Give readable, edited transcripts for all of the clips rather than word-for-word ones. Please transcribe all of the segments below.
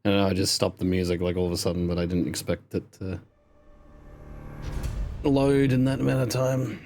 I don't know, I just stopped the music like all of a sudden, but I didn't expect it to load in that amount of time.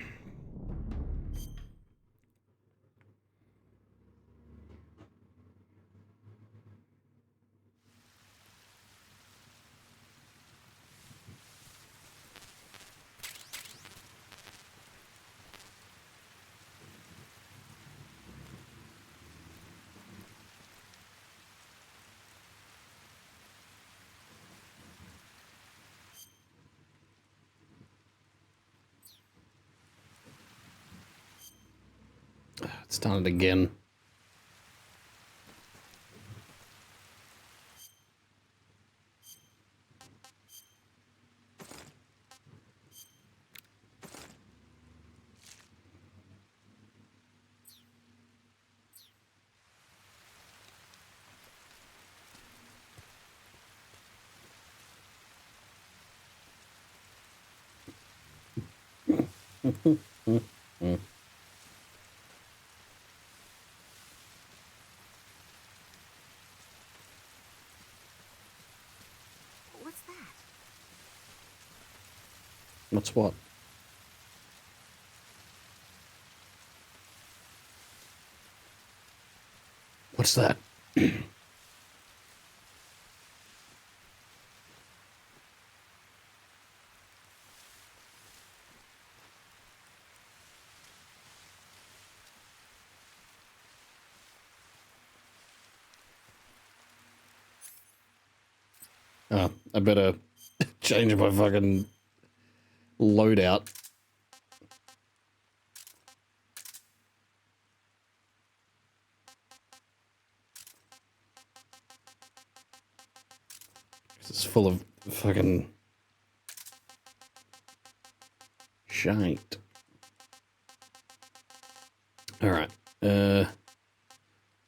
It's done it again. What's that? What's what? What's that? Oh, I better change my fucking loadout. It's full of fucking shite. Alright. I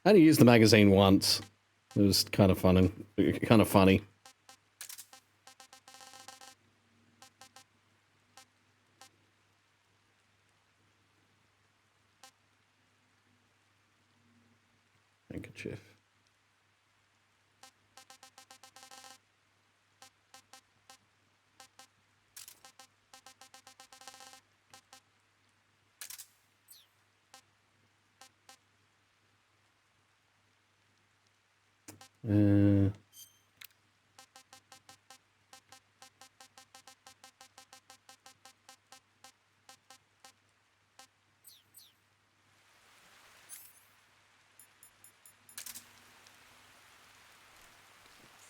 only used the magazine once. It was kind of funny. Handkerchief.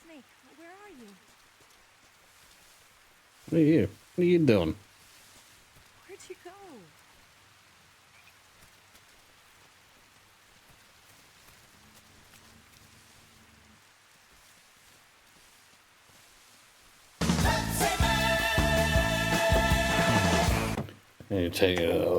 Snake, where are you? What are you? What are you doing? Where'd you go? You take a...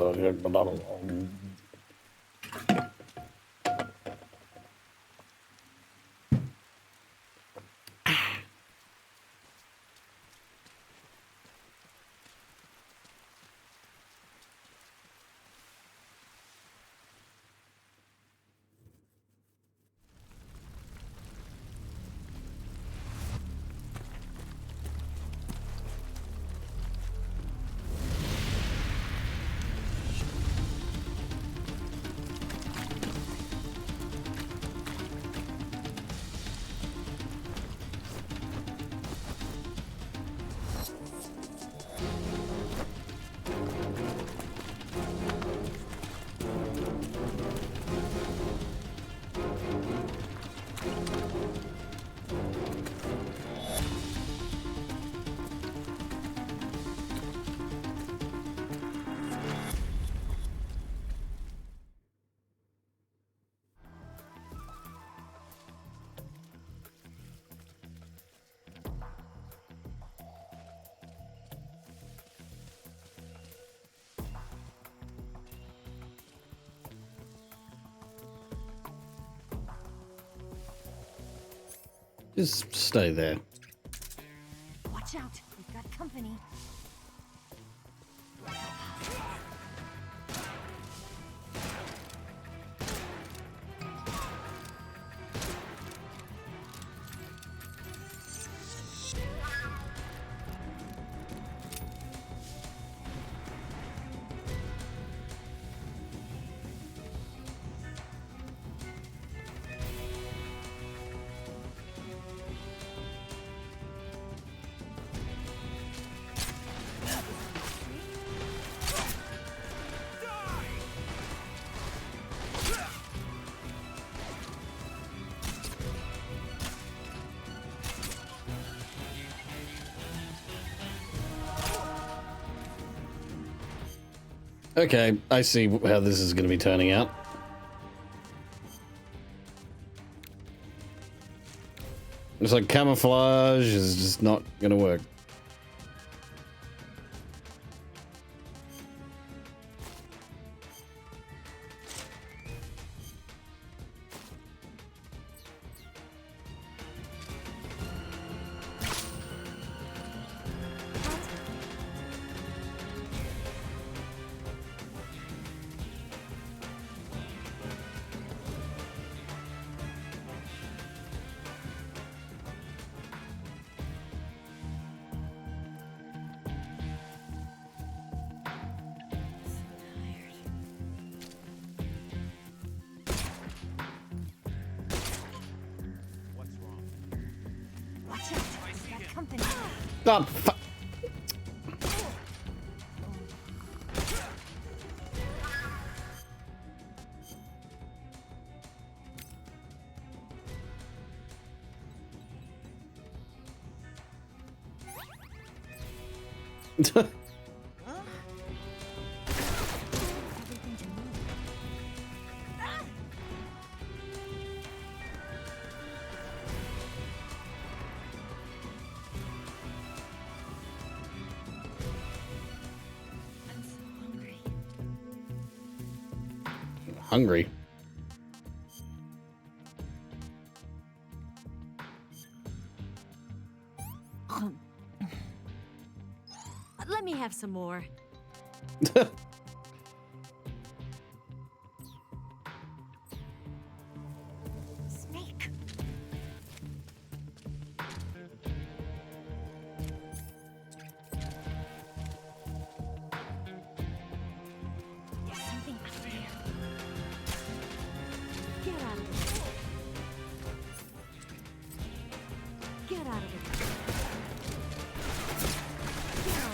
Just stay there. Watch out, we've got company. Okay, I see how this is going to be turning out. It's like camouflage is just not going to work. Watch out. We've got company. Oh, fu- Everything to move. I'm so hungry. hungry. Let me have some more. Snake. There's something up there. Get out of it. Get out of it. Get out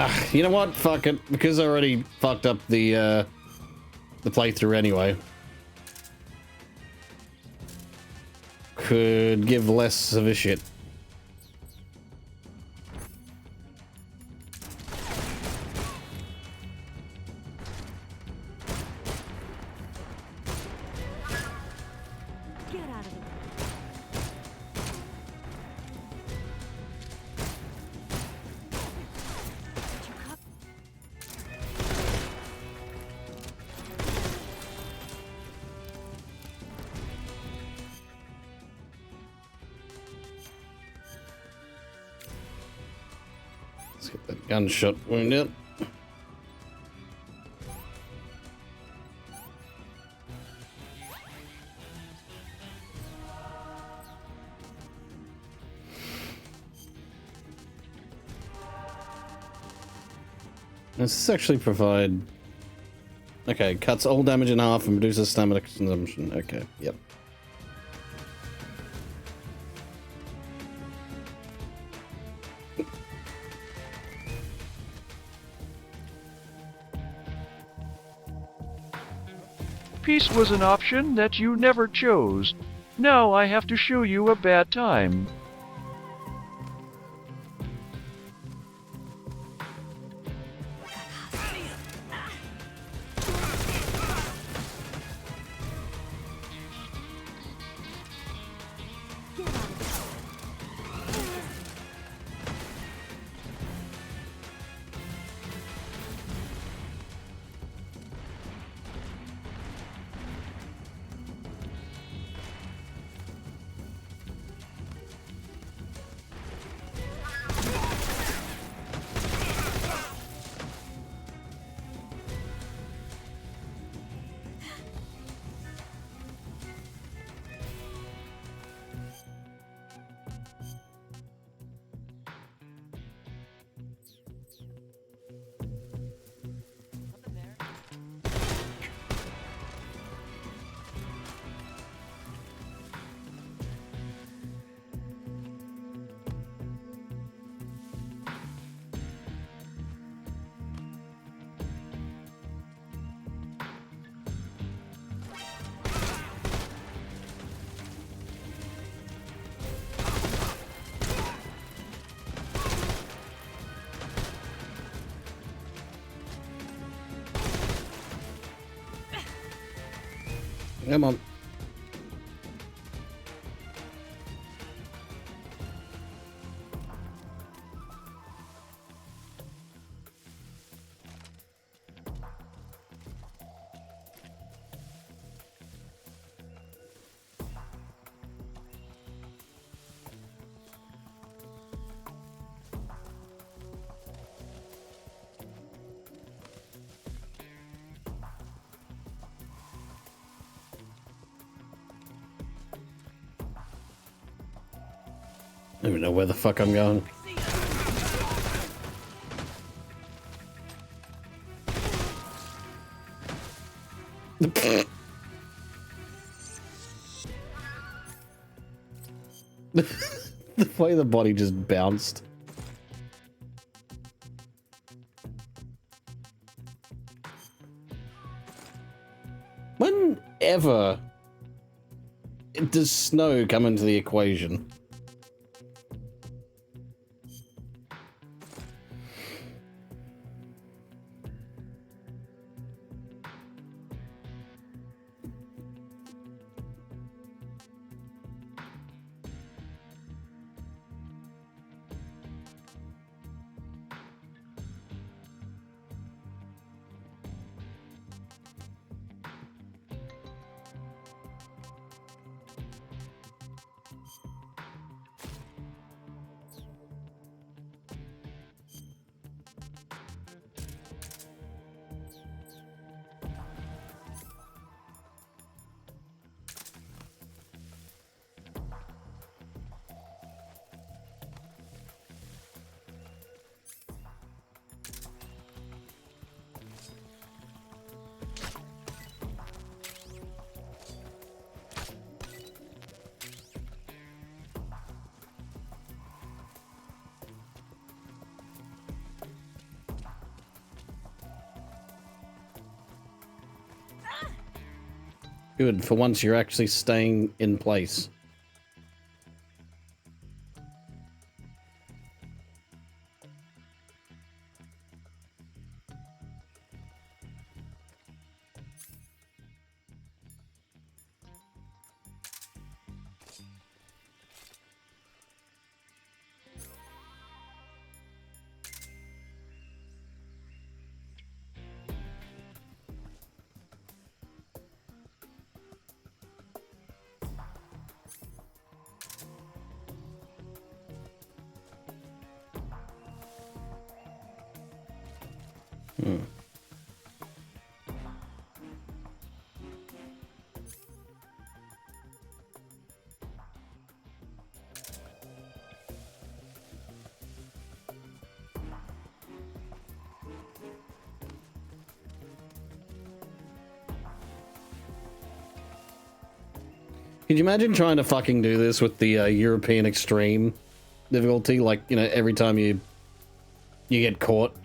of it. You know what? Fuck it. Because I already fucked up the playthrough anyway. Could give less of a shit. Get out of it. Did you cut? Let's get that gunshot wound out. Does this actually provide... Okay, cuts all damage in half and reduces stamina consumption. Okay, yep. Peace was an option that you never chose. Now I have to show you a bad time. Get out of it. Come on. I don't even know where the fuck I'm going. The way the body just bounced. Whenever does snow come into the equation? Good, for once you're actually staying in place. Could you imagine trying to fucking do this with the European extreme difficulty? Like, you know, every time you get caught,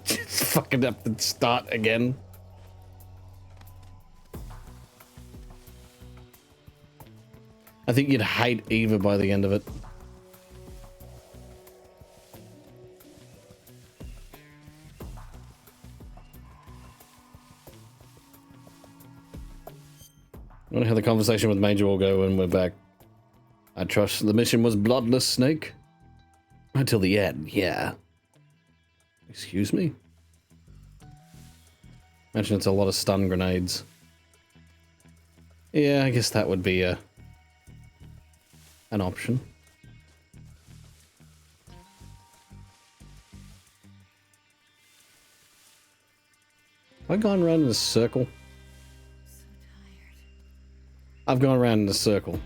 just fucking have to start again. I think you'd hate Eva by the end of it. I wonder how the conversation with Major will go when we're back. I trust the mission was bloodless, Snake. Until the end, yeah. Excuse me? Imagine it's a lot of stun grenades. Yeah, I guess that would be an option. Have I gone around in a circle? I've gone around in a circle.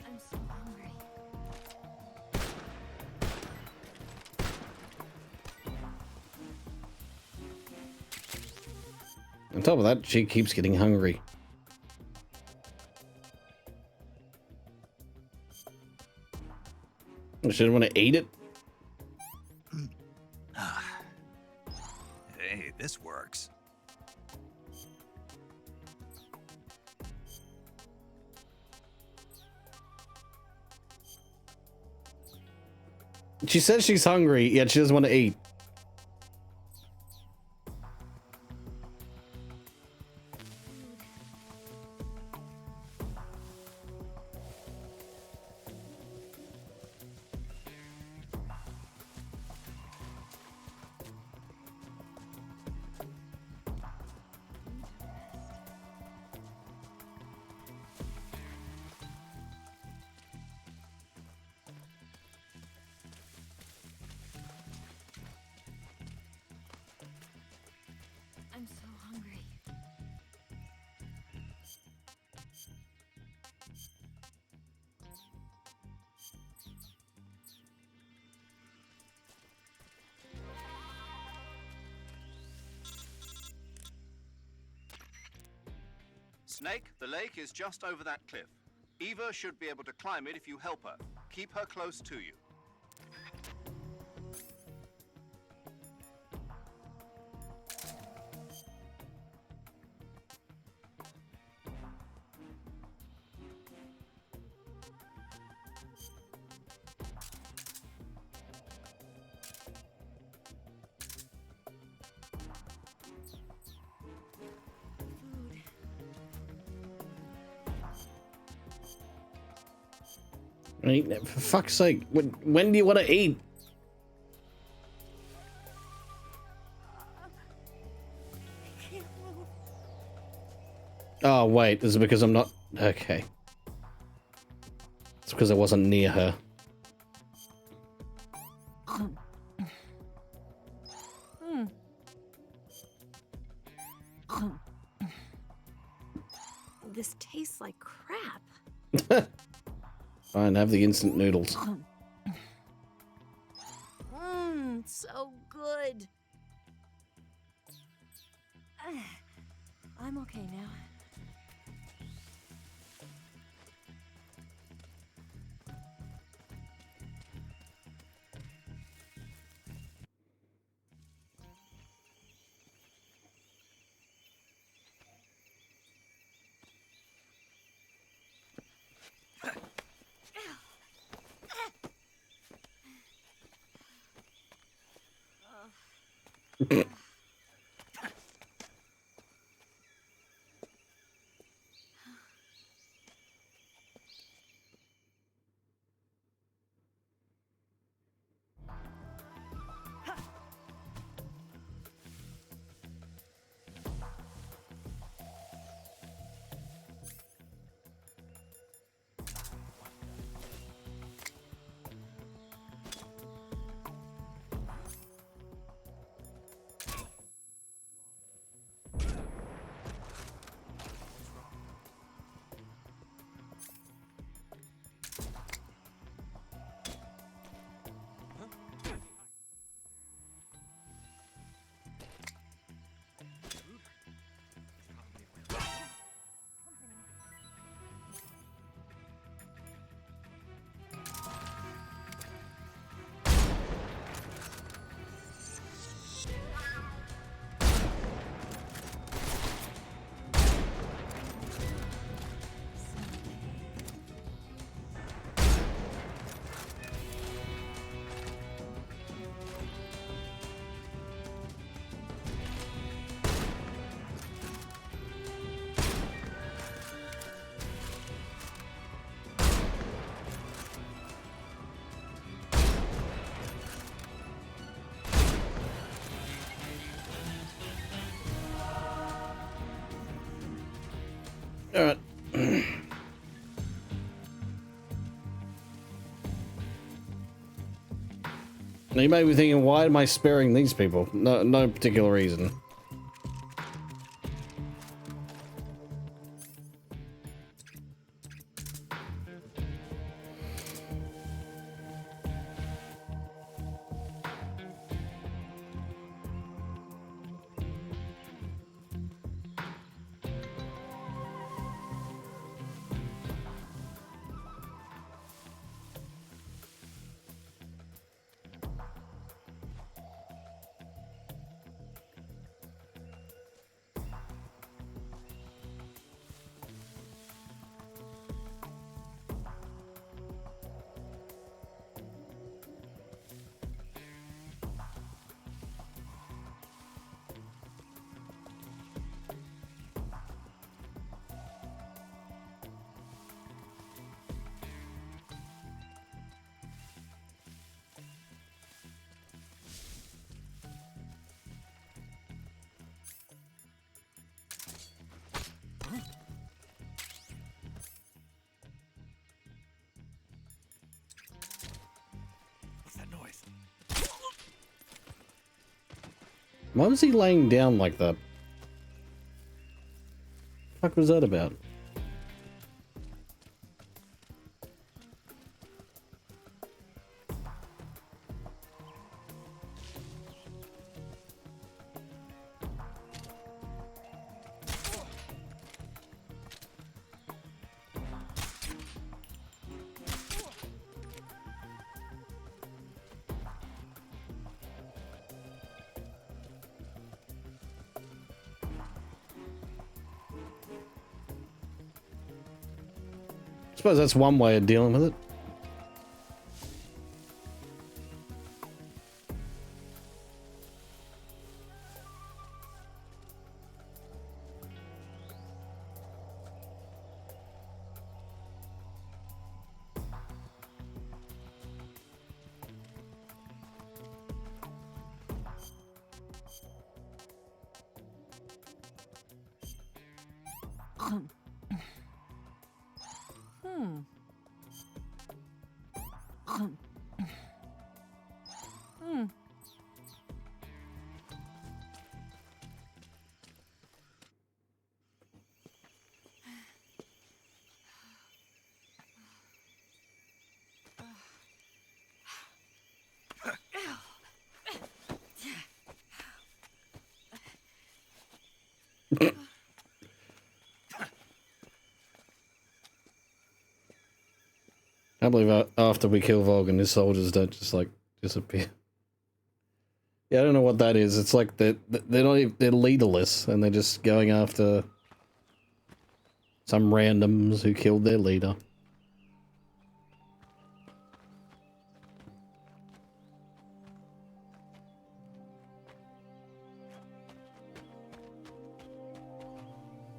I'm so hungry. On top of that, she keeps getting hungry. She didn't want to eat it. Hey, this works. She says she's hungry, yet she doesn't want to eat. I'm so hungry. Snake, the lake is just over that cliff. Eva should be able to climb it if you help her. Keep her close to you. Food. I mean, for fuck's sake, when do you want to eat? I can't move. Oh, wait, is it because I'm not... Okay. It's because I wasn't near her. This tastes like crap. Fine, have the instant noodles. So good. I'm okay now. Alright. Now you may be thinking, why am I sparing these people? No particular reason. Why was he laying down like that? The fuck was that about? I suppose that's one way of dealing with it. I believe after we kill Vulcan, his soldiers don't just like disappear. Yeah, I don't know what that is. It's like they're not even, they're leaderless and they're just going after some randoms who killed their leader.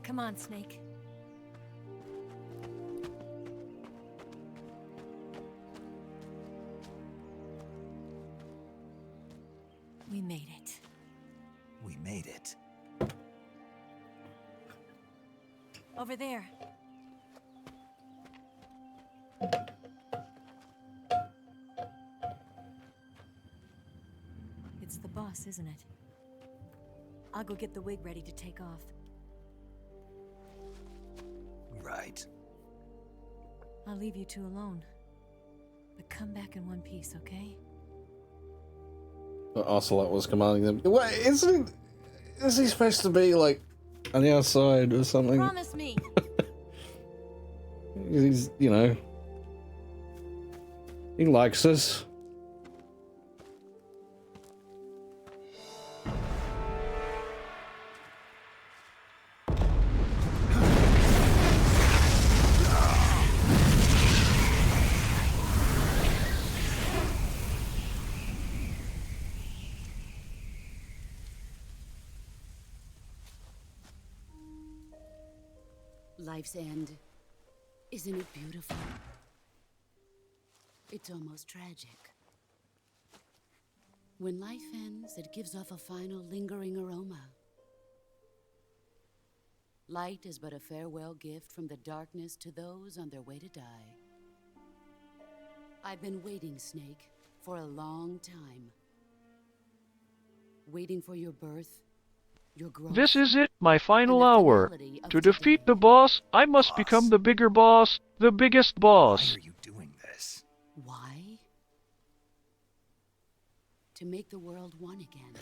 Come on, Snake. We made it. We made it. Over there. It's the boss, isn't it? I'll go get the wig ready to take off. Right. I'll leave you two alone. But come back in one piece, okay? Ocelot was commanding them. Wait, isn't he, is he supposed to be like on the outside or something? Promise me. He's, you know, he likes us. Life's end. Isn't it beautiful? It's almost tragic. When life ends, it gives off a final lingering aroma. Light is but a farewell gift from the darkness to those on their way to die. I've been waiting, Snake, for a long time. Waiting for your birth, your growth. This is it, my final And the hour. finality of To defeat today. the boss, I must Boss. become the bigger boss, the biggest Why boss. are you doing this? Why? To make the world one again.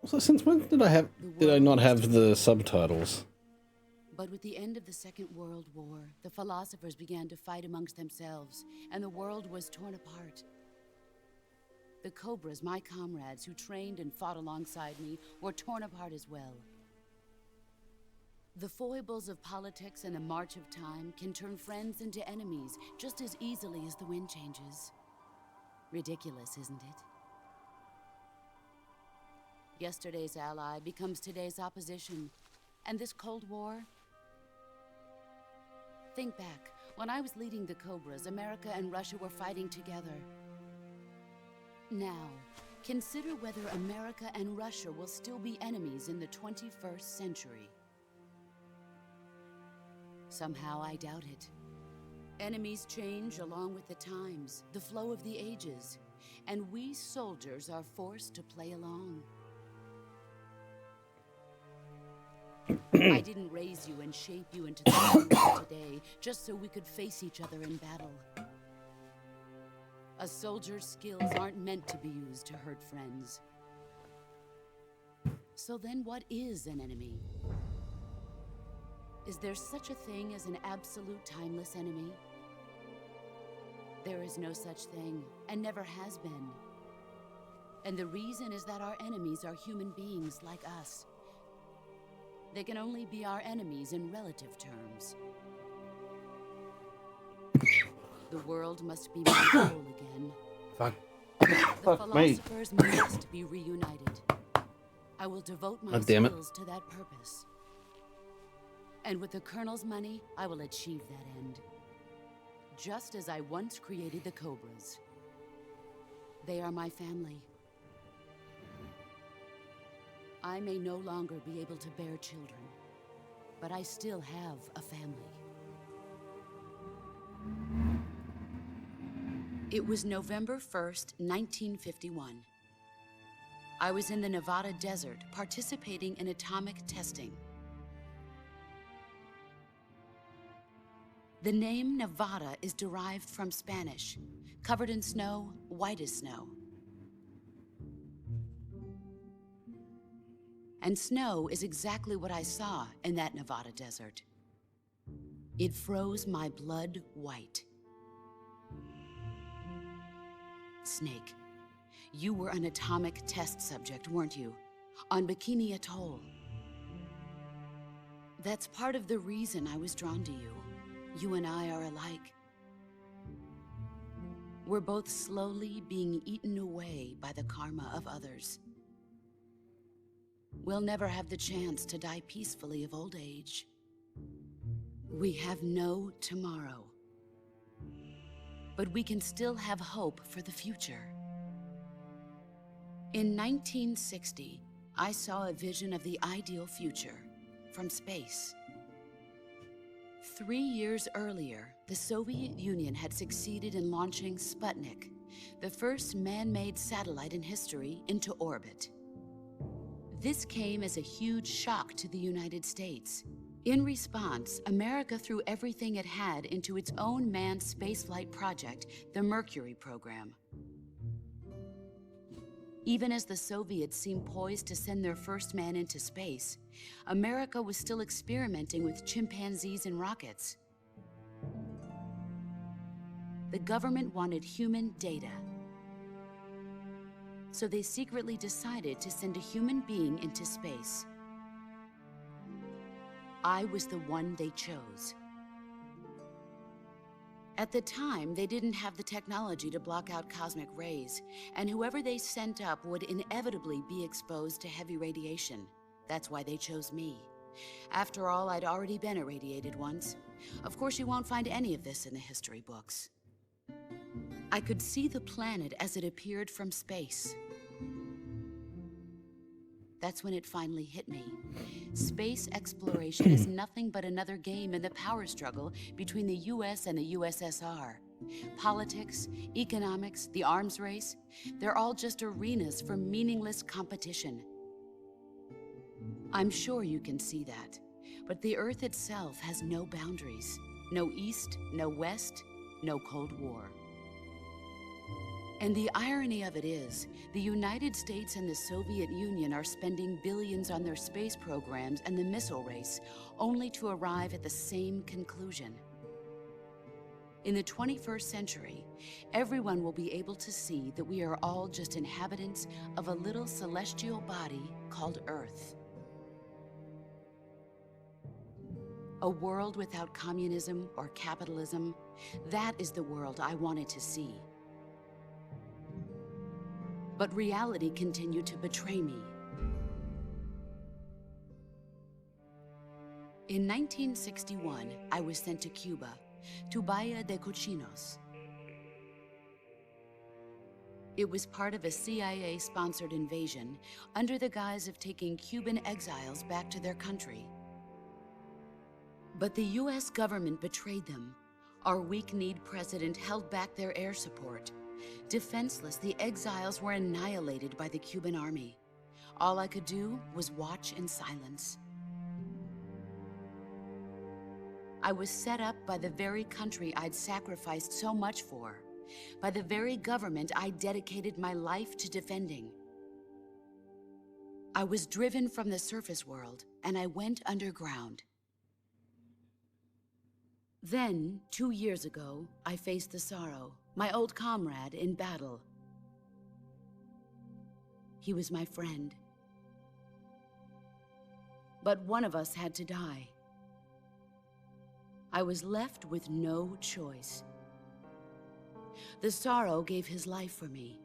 So since when did I not have the subtitles? But with the end of the Second World War, the philosophers began to fight amongst themselves, and the world was torn apart. The Cobras, my comrades who trained and fought alongside me, were torn apart as well. The foibles of politics and the march of time can turn friends into enemies just as easily as the wind changes. Ridiculous, isn't it? Yesterday's ally becomes today's opposition, and this Cold War. Think back. When I was leading the Cobras, America and Russia were fighting together. Now, consider whether America and Russia will still be enemies in the 21st century. Somehow I doubt it. Enemies change along with the times, the flow of the ages, and we soldiers are forced to play along. I didn't raise you and shape you into the man you are today just so we could face each other in battle. A soldier's skills aren't meant to be used to hurt friends. So then what is an enemy? Is there such a thing as an absolute timeless enemy? There is no such thing, and never has been. And the reason is that our enemies are human beings like us. They can only be our enemies in relative terms. The world must be made whole again. Fuck. The Fuck me. philosophers must be reunited. I will devote my God damn it. skills to that purpose. And with the Colonel's money, I will achieve that end. Just as I once created the Cobras. They are my family. I may no longer be able to bear children, but I still have a family. It was November 1st, 1951. I was in the Nevada desert participating in atomic testing. The name Nevada is derived from Spanish, covered in snow, white as snow. And snow is exactly what I saw in that Nevada desert. It froze my blood white. Snake, you were an atomic test subject, weren't you? On Bikini Atoll. That's part of the reason I was drawn to you. You and I are alike. We're both slowly being eaten away by the karma of others. We'll never have the chance to die peacefully of old age. We have no tomorrow. But we can still have hope for the future. In 1960, I saw a vision of the ideal future from space. 3 years earlier, the Soviet Union had succeeded in launching Sputnik, the first man-made satellite in history, into orbit. This came as a huge shock to the United States. In response, America threw everything it had into its own manned spaceflight project, the Mercury program. Even as the Soviets seemed poised to send their first man into space, America was still experimenting with chimpanzees and rockets. The government wanted human data. So they secretly decided to send a human being into space. I was the one they chose. At the time, they didn't have the technology to block out cosmic rays, and whoever they sent up would inevitably be exposed to heavy radiation. That's why they chose me. After all, I'd already been irradiated once. Of course, you won't find any of this in the history books. I could see the planet as it appeared from space. That's when it finally hit me. Space exploration is nothing but another game in the power struggle between the US and the USSR. Politics, economics, the arms race, they're all just arenas for meaningless competition. I'm sure you can see that, but the Earth itself has no boundaries. No East, no West, no Cold War. And the irony of it is, the United States and the Soviet Union are spending billions on their space programs and the missile race, only to arrive at the same conclusion. In the 21st century, everyone will be able to see that we are all just inhabitants of a little celestial body called Earth. A world without communism or capitalism, that is the world I wanted to see. But reality continued to betray me. In 1961, I was sent to Cuba, to Bahia de Cochinos. It was part of a CIA-sponsored invasion under the guise of taking Cuban exiles back to their country. But the US government betrayed them. Our weak-kneed president held back their air support. Defenseless, the exiles were annihilated by the Cuban army. All I could do was watch in silence. I was set up by the very country I'd sacrificed so much for, by the very government I dedicated my life to defending. I was driven from the surface world, and I went underground. Then, 2 years ago, I faced the Sorrow, my old comrade in battle. He was my friend. But one of us had to die. I was left with no choice. The Sorrow gave his life for me.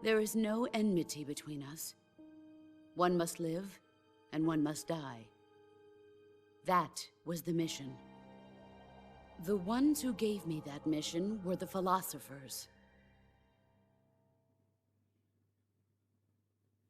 There is no enmity between us. One must live, and one must die. That was the mission. The ones who gave me that mission were the philosophers.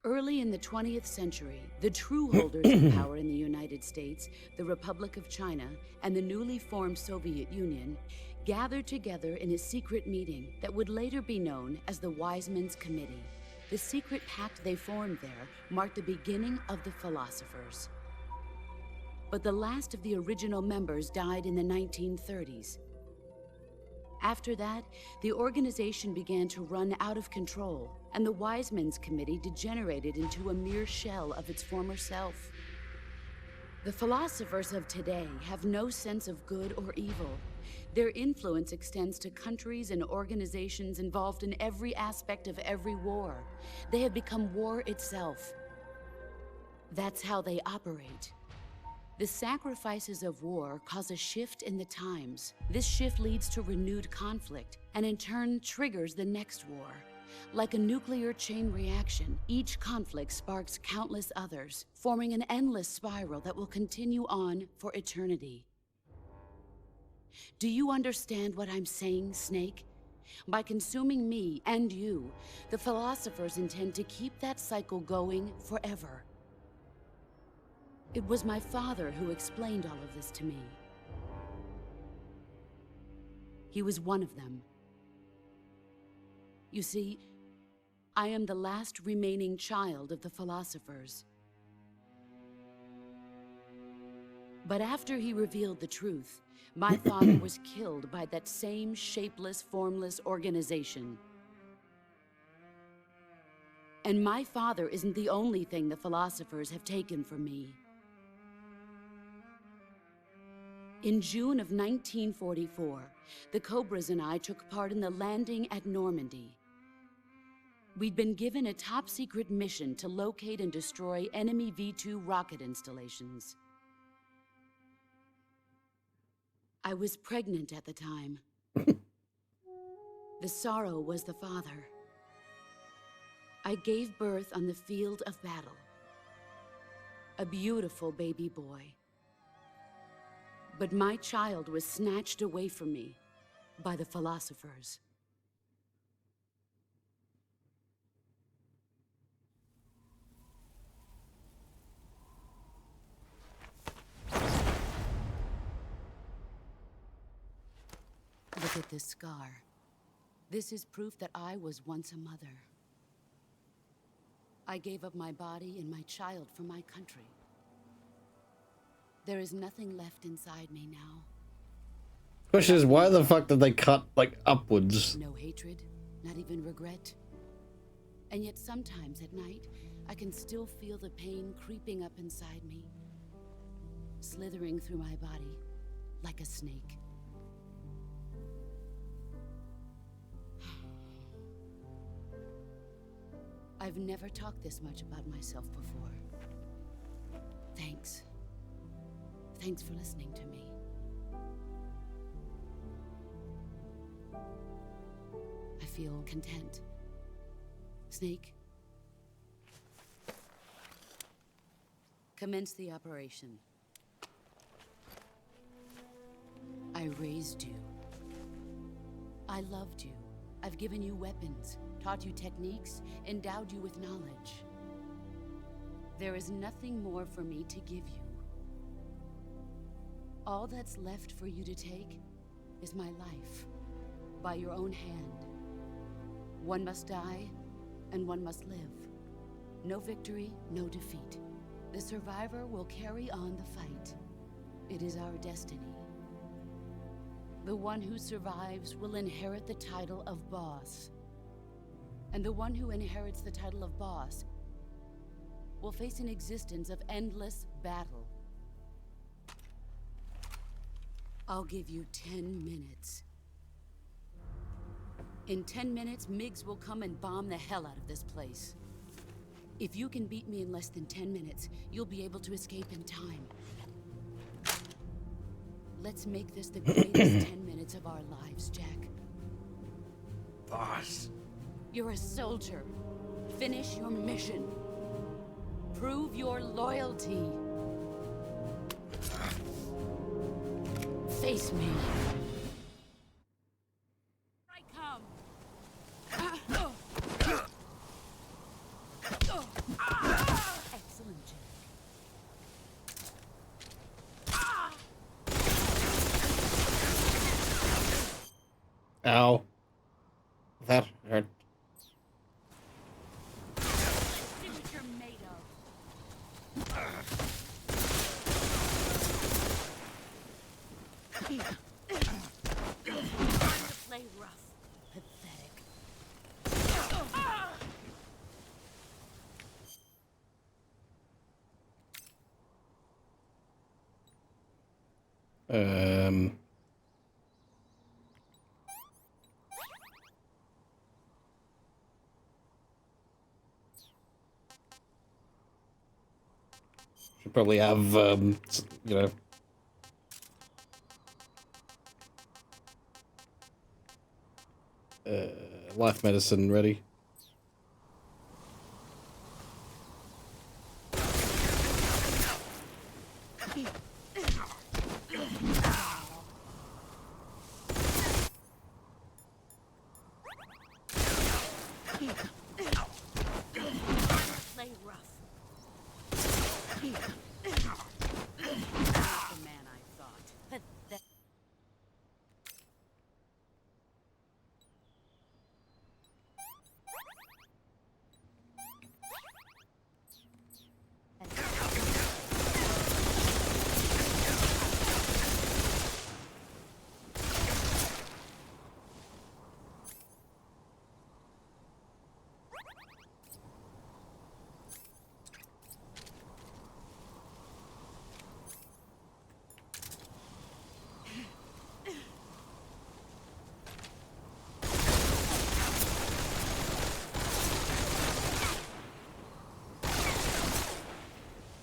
Early in the 20th century, the true holders of power in the United States, the Republic of China, and the newly formed Soviet Union gathered together in a secret meeting that would later be known as the Wise Men's Committee. The secret pact they formed there marked the beginning of the philosophers. But the last of the original members died in the 1930s. After that, the organization began to run out of control, and the Wise Men's Committee degenerated into a mere shell of its former self. The philosophers of today have no sense of good or evil. Their influence extends to countries and organizations involved in every aspect of every war. They have become war itself. That's how they operate. The sacrifices of war cause a shift in the times. This shift leads to renewed conflict, and in turn triggers the next war. Like a nuclear chain reaction, each conflict sparks countless others, forming an endless spiral that will continue on for eternity. Do you understand what I'm saying, Snake? By consuming me and you, the philosophers intend to keep that cycle going forever. It was my father who explained all of this to me. He was one of them. You see, I am the last remaining child of the philosophers. But after he revealed the truth, my father was killed by that same shapeless, formless organization. And my father isn't the only thing the philosophers have taken from me. In June of 1944, the Cobras and I took part in the landing at Normandy. We'd been given a top-secret mission to locate and destroy enemy V-2 rocket installations. I was pregnant at the time. The Sorrow was the father. I gave birth on the field of battle. A beautiful baby boy. But my child was snatched away from me by the philosophers. Look at this scar. This is proof that I was once a mother. I gave up my body and my child for my country. There is nothing left inside me now. Question is, why the fuck did they cut, like, upwards? No hatred, not even regret. And yet sometimes at night, I can still feel the pain creeping up inside me, slithering through my body like a snake. I've never talked this much about myself before. Thanks. Thanks for listening to me. I feel content. Snake, commence the operation. I raised you. I loved you. I've given you weapons, taught you techniques, endowed you with knowledge. There is nothing more for me to give you. All that's left for you to take is my life, by your own hand. One must die, and one must live. No victory, no defeat. The survivor will carry on the fight. It is our destiny. The one who survives will inherit the title of boss. And the one who inherits the title of boss will face an existence of endless battle. I'll give you 10 minutes. In 10 minutes, Miggs will come and bomb the hell out of this place. If you can beat me in less than 10 minutes, you'll be able to escape in time. Let's make this the greatest 10 minutes of our lives, Jack. Boss. You're a soldier. Finish your mission. Prove your loyalty. Face me. I come. Excellent, Jack. Ow. That hurt. Signature made of. Play rough. Pathetic. Should probably have, you know, life medicine ready. Play rough. Not the man I thought. Pathetic.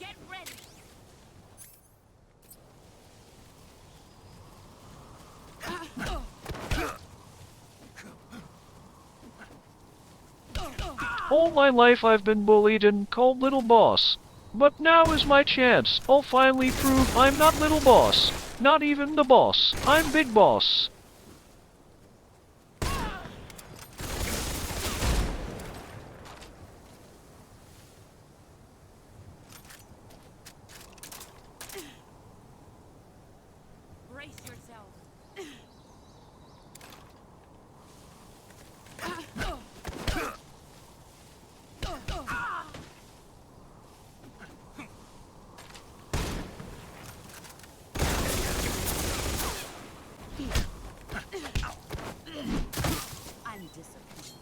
Get ready. All my life I've been bullied and called Little Boss. But now is my chance. I'll finally prove I'm not Little Boss. Not even the boss. I'm Big Boss. Brace yourself. I'm disappointed.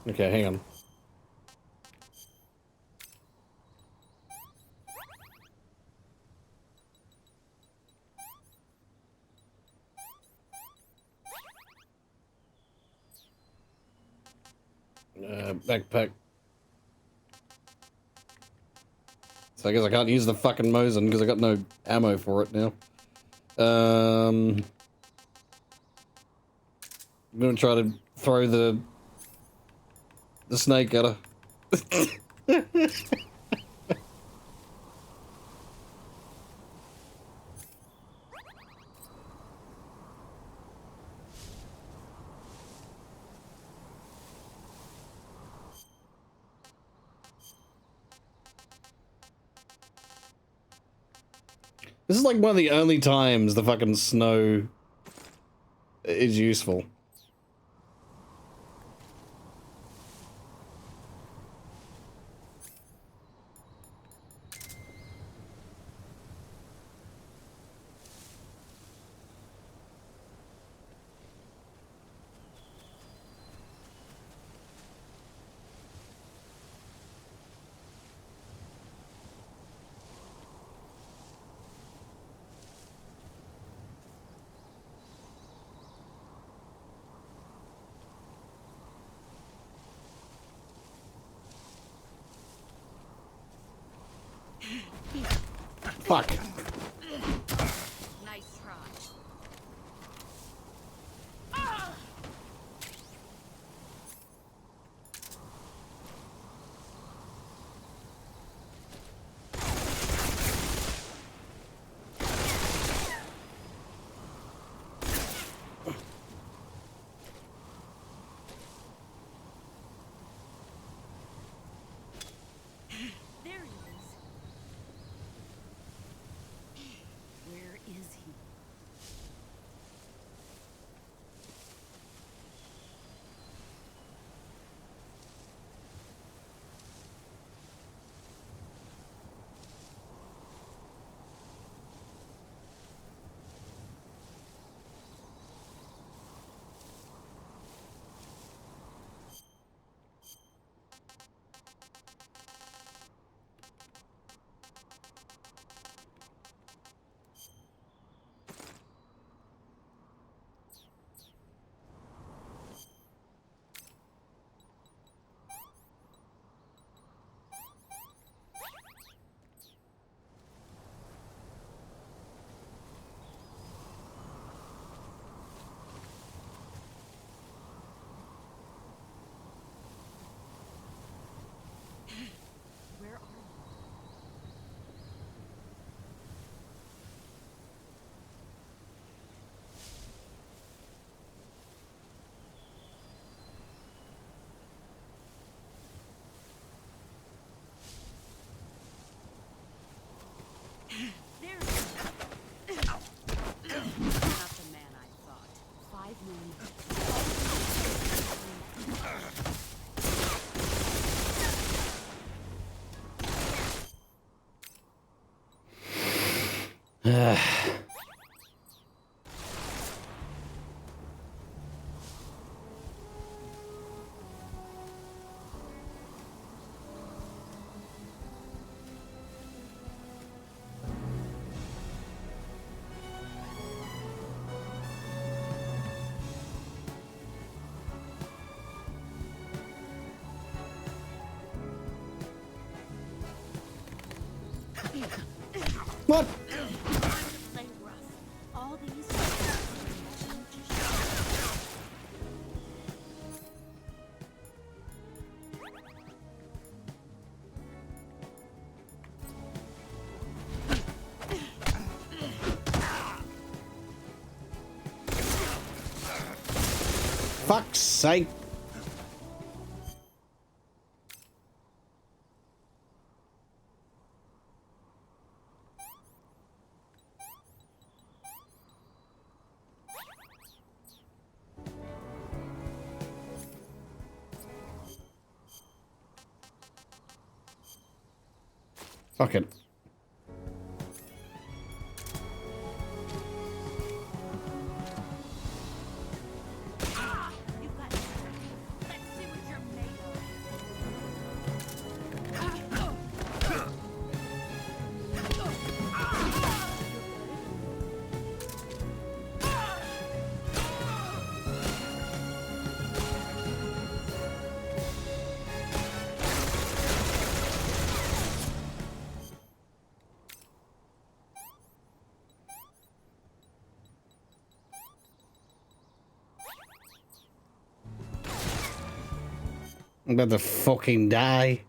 Okay, hang on. Backpack. So I guess I can't use the fucking Mosin because I got no ammo for it now. I'm gonna try to throw the snake at her. This is like one of the only times the fucking snow is useful. Fuck. Nice try. There he is. Where is he? Where are you? There he is. Not the man I thought. 5 million. What? Play rough. All these. Fuck's sake. Fuck it. You've got it. Let's see what you're made I'm about to fucking die.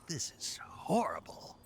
This is horrible.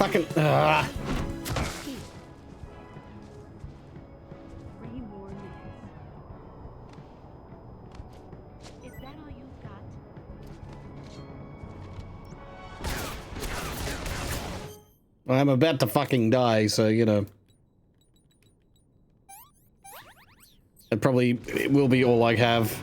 fucking... 3 more minutes. Is that all you've got? I'm about to fucking die, so, you know. It will be all I have.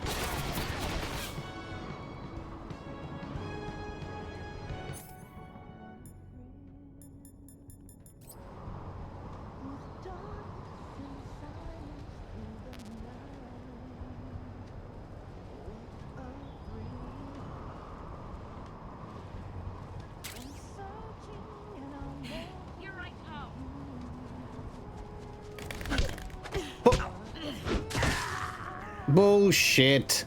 Here I come. Bullshit.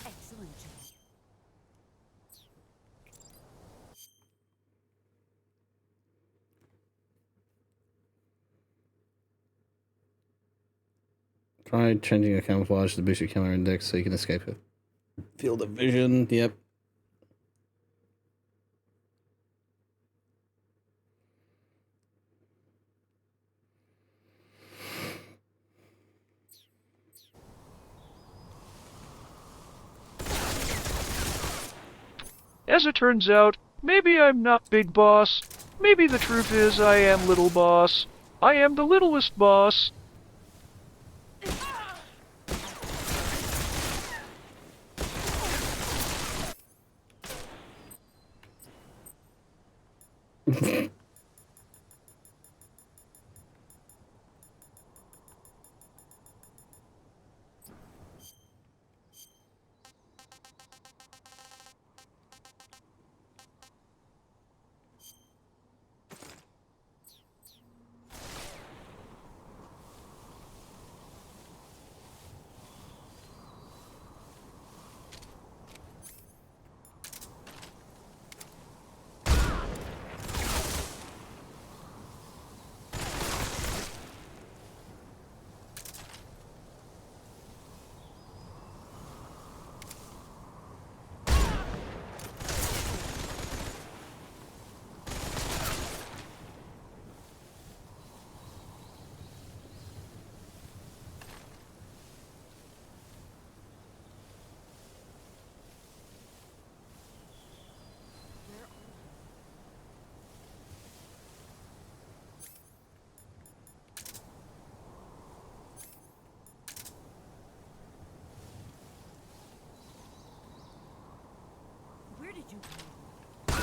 Excellent job. Try changing your camouflage to boost your camera index so you can escape it. Field of vision, yep. As it turns out, maybe I'm not Big Boss. Maybe the truth is I am Little Boss. I am the littlest boss. Where did you go?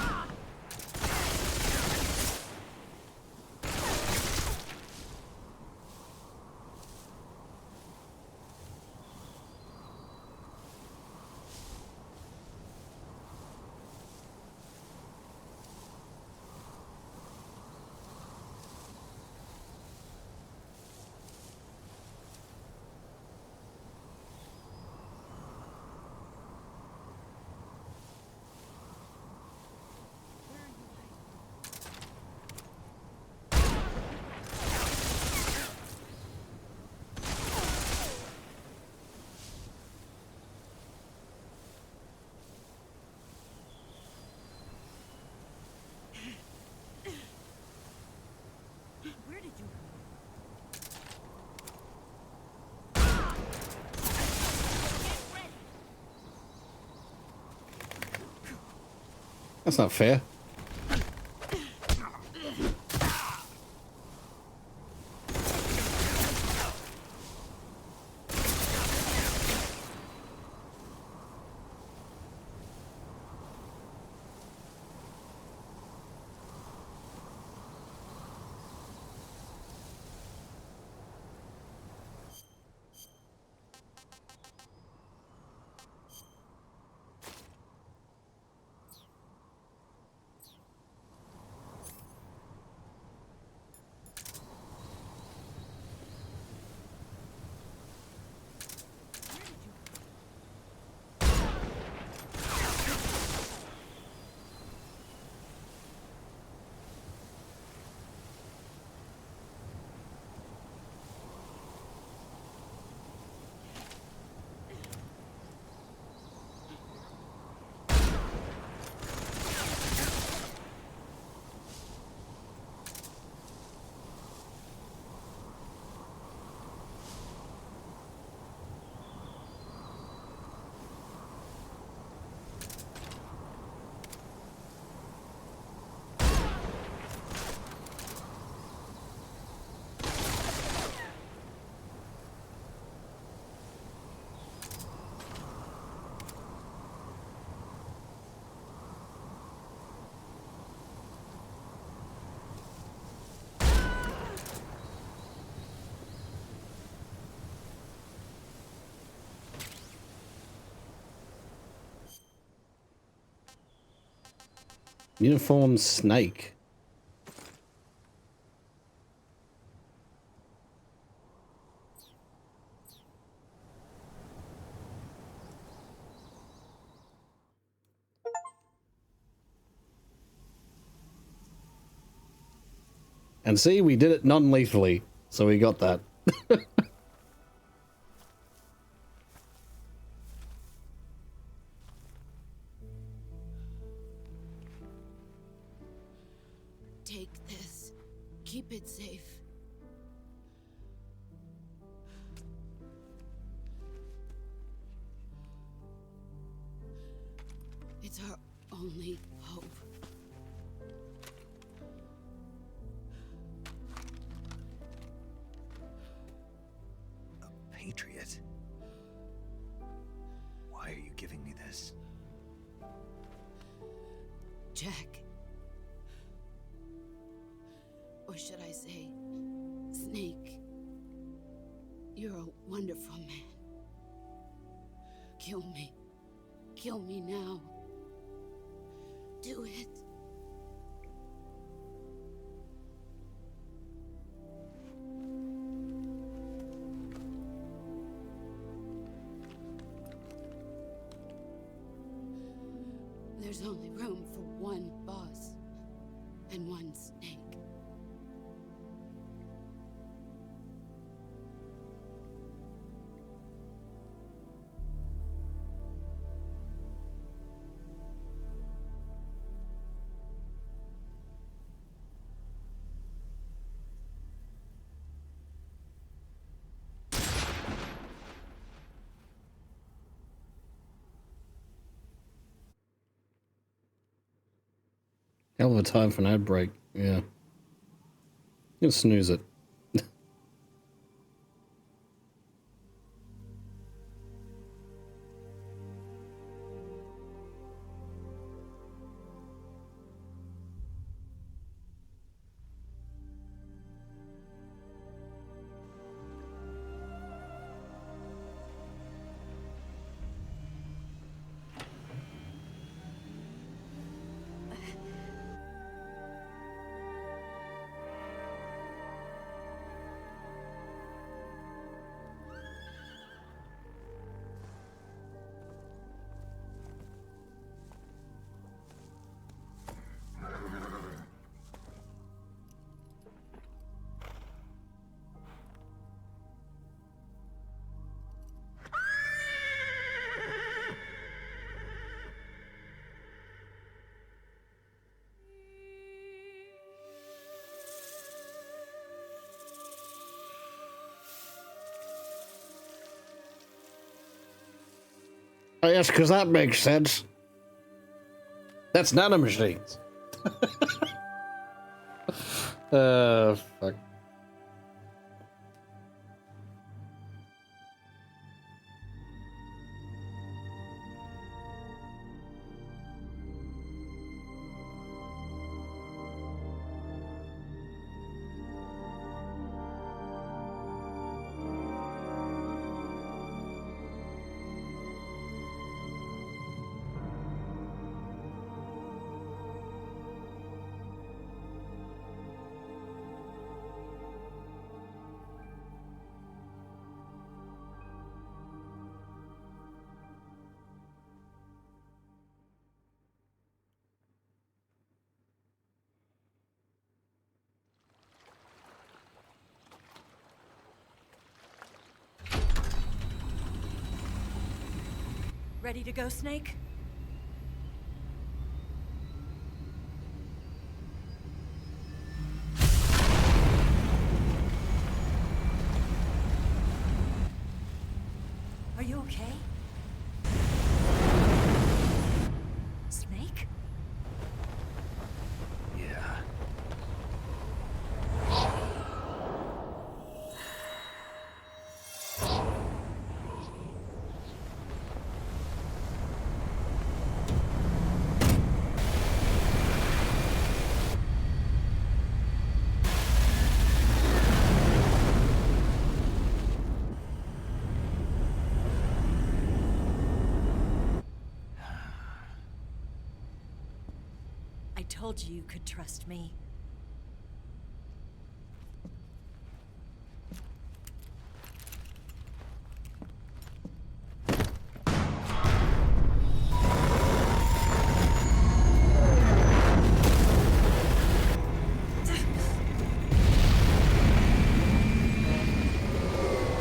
Where did you go? That's not fair. Uniform snake. And see, we did it non-lethally, so we got that. Take this. Keep it safe. It's our only hope. A patriot? Why are you giving me this? Jack. Or should I say, Snake? You're a wonderful man. Kill me. Kill me now. Do it. There's only room for one boss and one snake. Hell of a time for an ad break. Yeah. You'll snooze it. Oh, yes, because that makes sense. That's nanomachines. Fuck. Ready to go, Snake? Are you okay? Snake? Yeah. told you could trust me.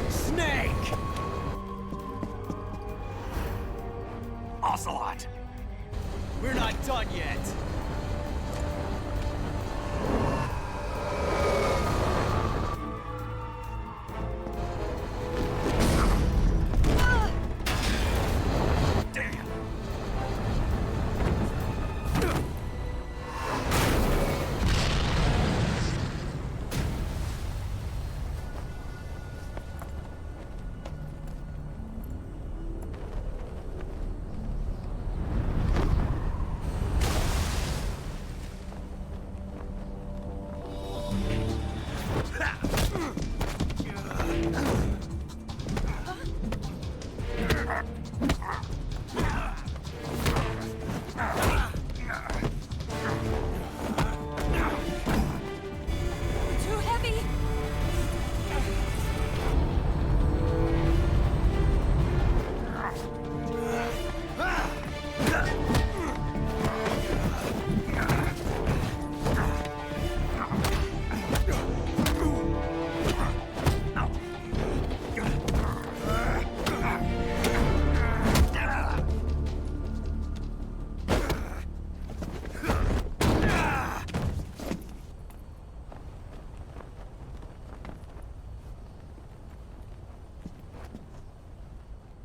Snake! Ocelot! We're not done yet. Damn! Too heavy!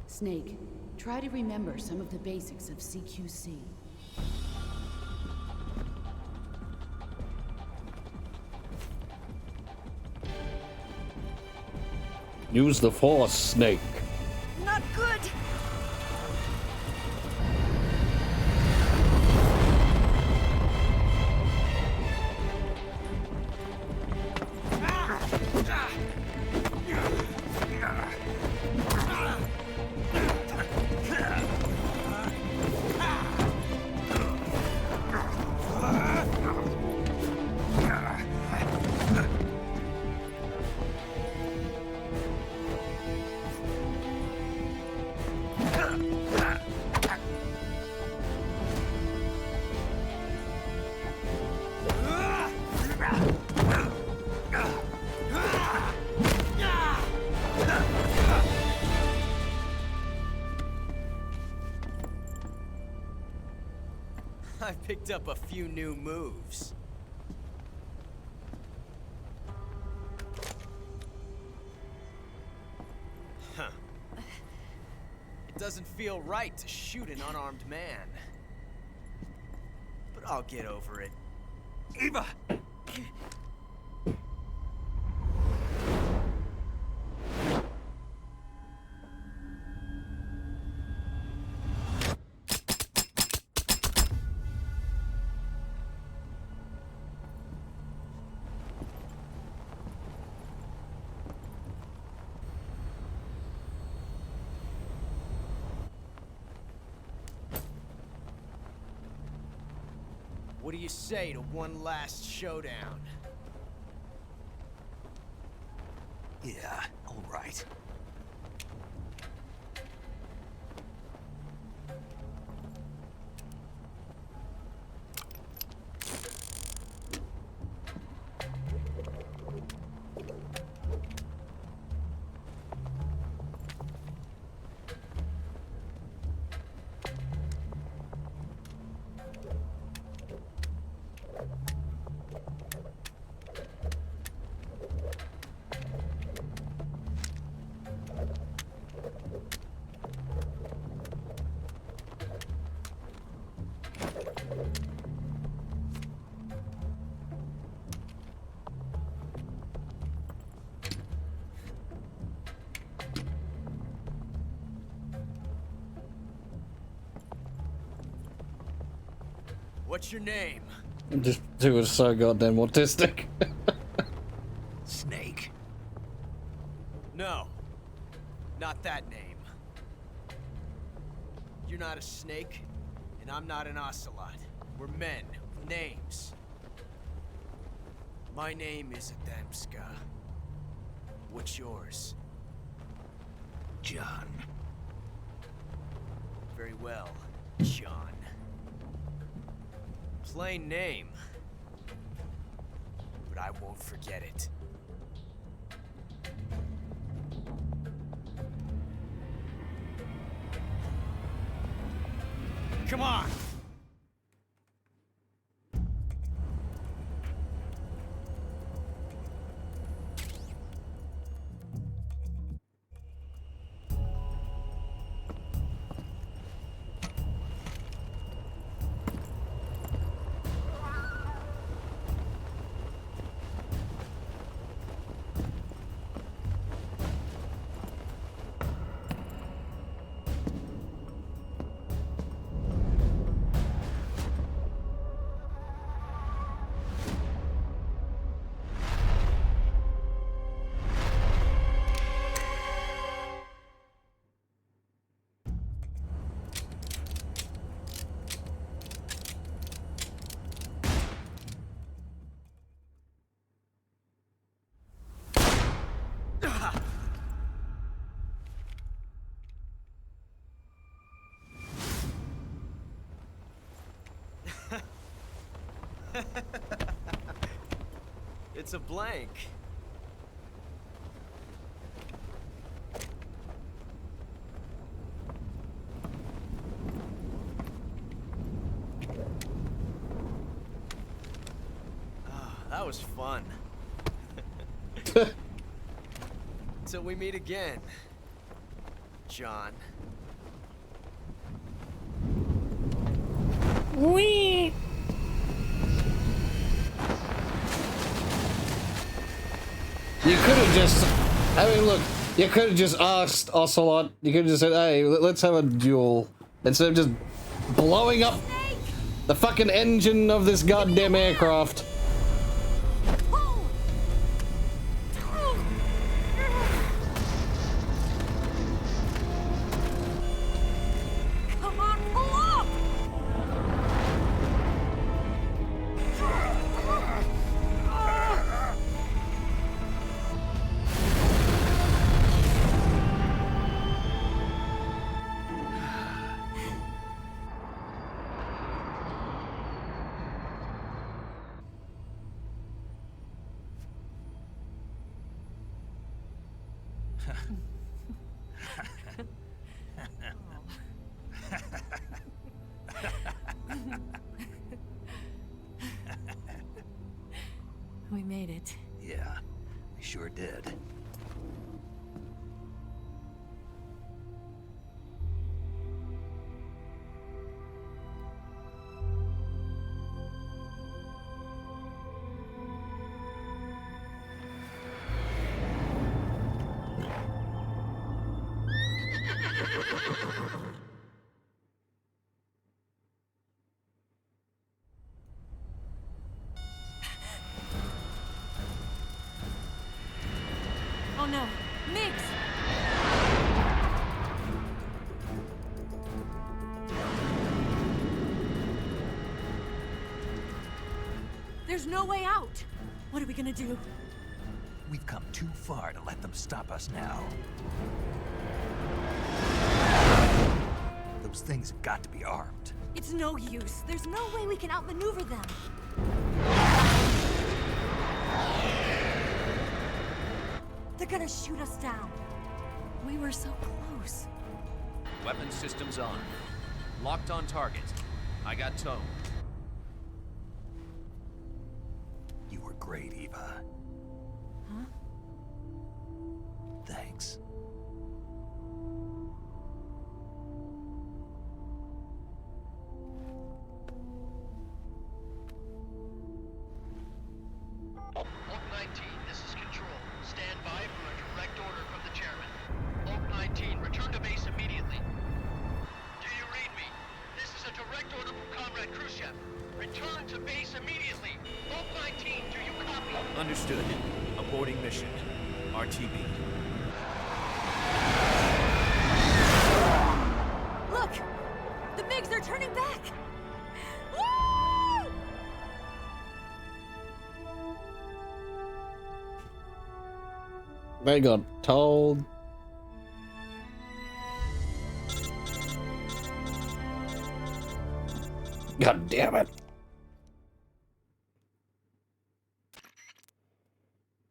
Snake, try to remember some of the basics of CQC. Use the Force, Snake. Not good! I picked up a few new moves. Huh. It doesn't feel right to shoot an unarmed man. But I'll get over it. Eva! What do you say to one last showdown? Yeah, all right. What's your name? Just it was so goddamn autistic. Snake. No. Not that name. You're not a snake, and I'm not an ocelot. We're men. Names. My name is Adamska. What's yours? John. Very well, John. Plain name. But I won't forget it. Come on! It's a blank. That was fun. Till we meet again, John. Wee! You could have just, I mean, look, you could have just asked Ocelot, you could have just said, hey, let's have a duel, instead of just blowing up the fucking engine of this goddamn aircraft. Come on, pull up! We made it. Yeah, we sure did. Oh no, Mix! There's no way out! What are we gonna do? We've come too far to let them stop us now. Those things have got to be armed. It's no use. There's no way we can outmaneuver them. They're gonna shoot us down. We were so close. Weapon systems on. Locked on target. I got towed. You were great, Eva. Huh? Thanks. Oak 19, this is Control. Stand by for a direct order from the chairman. Oak 19, return to base immediately. Do you read me? This is a direct order from Comrade Khrushchev. Return to base immediately. Oak 19, do you copy? Understood. Aborting mission. RTB. Look! The MiGs are turning back! Woo! They got told. God damn it.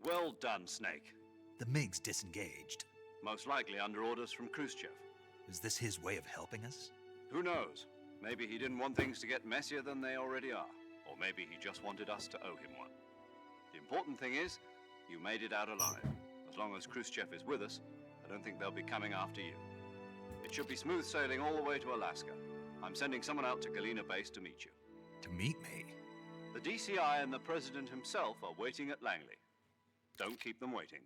Well done, Snake. The MiG's disengaged. Most likely under orders from Khrushchev. Is this his way of helping us? Who knows? Maybe he didn't want things to get messier than they already are. Or maybe he just wanted us to owe him one. The important thing is, you made it out alive. As long as Khrushchev is with us, I don't think they'll be coming after you. It should be smooth sailing all the way to Alaska. I'm sending someone out to Galena Base to meet you. To meet me? The DCI and the President himself are waiting at Langley. Don't keep them waiting.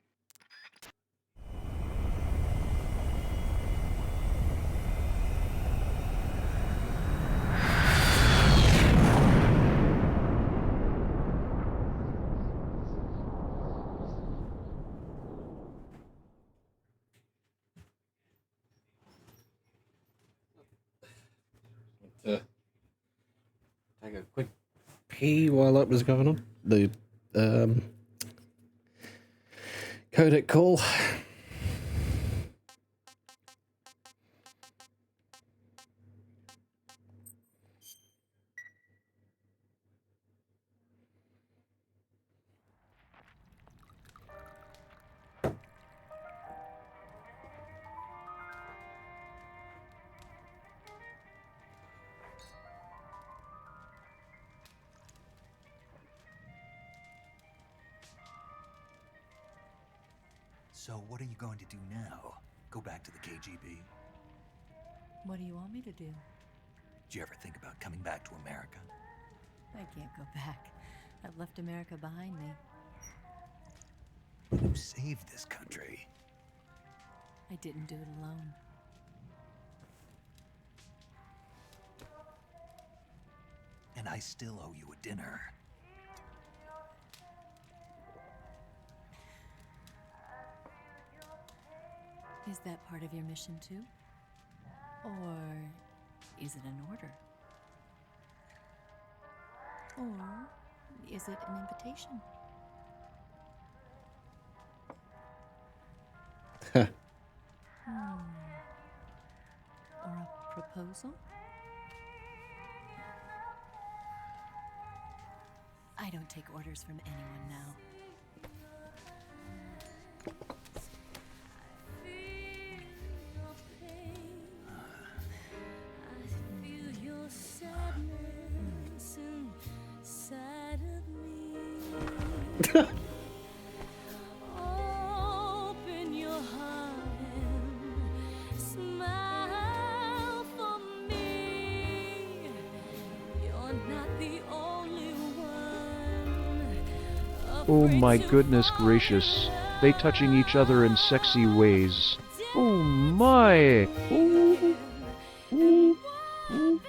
Take a quick pee while that was going on. The codec call. So what are you going to do now? Go back to the KGB? What do you want me to do? Did you ever think about coming back to America? I can't go back. I've left America behind me. You saved this country. I didn't do it alone. And I still owe you a dinner. Is that part of your mission too? Or is it an order? Or is it an invitation? Or a proposal? I don't take orders from anyone now. Open your heart and smile for me. You're not the only one. Oh my goodness gracious. They touching each other in sexy ways. Oh my. Ooh. Ooh. Ooh.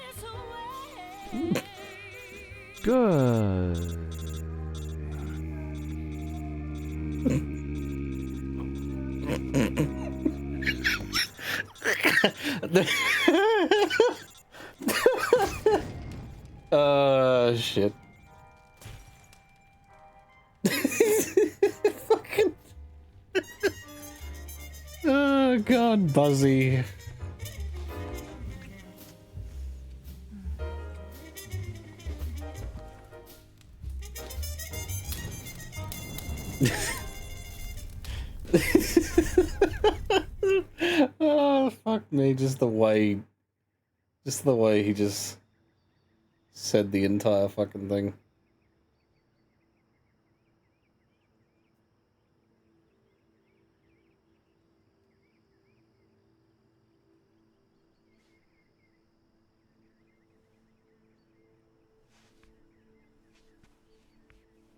Good. Shit. Fucking. Oh God, Buzzy. Oh fuck me, just the way he just said the entire fucking thing.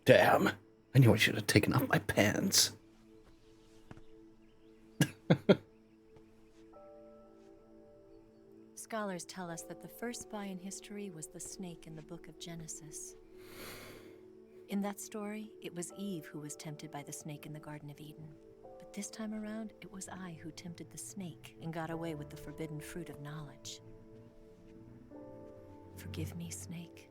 Damn, I knew I should have taken off my pants. Scholars tell us that the first spy in history was the snake in the book of Genesis. In that story, it was Eve who was tempted by the snake in the Garden of Eden. But this time around, it was I who tempted the snake and got away with the forbidden fruit of knowledge. Forgive me, Snake.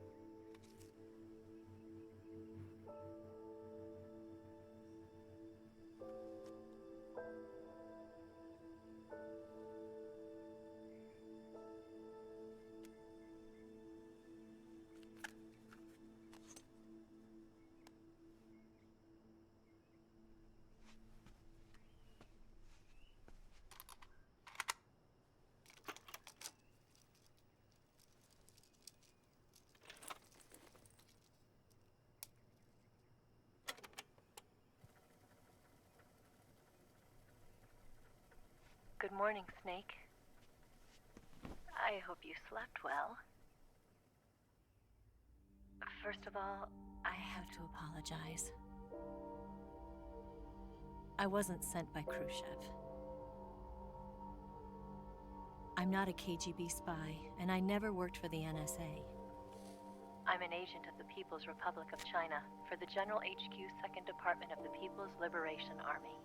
Good morning, Snake. I hope you slept well. First of all, I have to apologize. I wasn't sent by Khrushchev. I'm not a KGB spy, and I never worked for the NSA. I'm an agent of the People's Republic of China for the General HQ 2nd Department of the People's Liberation Army.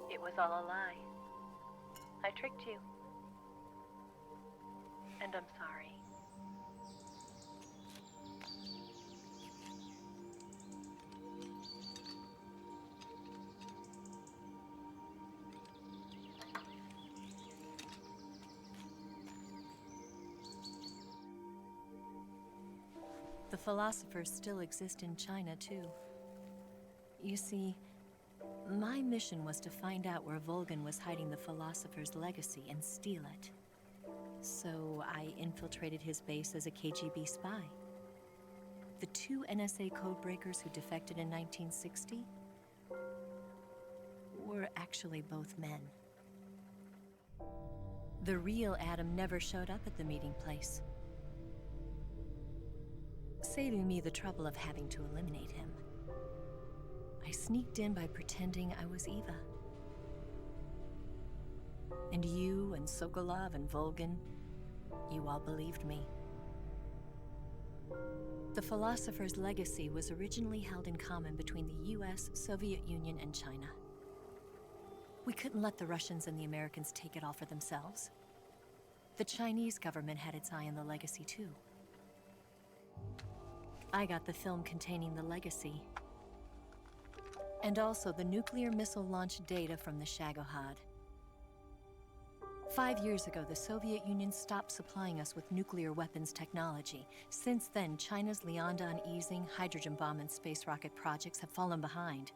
It was all a lie. I tricked you. And I'm sorry. The philosophers still exist in China, too. You see, my mission was to find out where Volgan was hiding the philosopher's legacy and steal it. So I infiltrated his base as a KGB spy. The 2 NSA codebreakers who defected in 1960 were actually both men. The real Adam never showed up at the meeting place, saving me the trouble of having to eliminate him. I sneaked in by pretending I was Eva. And you and Sokolov and Volgan, you all believed me. The philosopher's legacy was originally held in common between the US, Soviet Union, and China. We couldn't let the Russians and the Americans take it all for themselves. The Chinese government had its eye on the legacy too. I got the film containing the legacy, and also the nuclear missile launch data from the Shagohod. 5 years ago, the Soviet Union stopped supplying us with nuclear weapons technology. Since then, China's Liaodong easing, hydrogen bomb, and space rocket projects have fallen behind.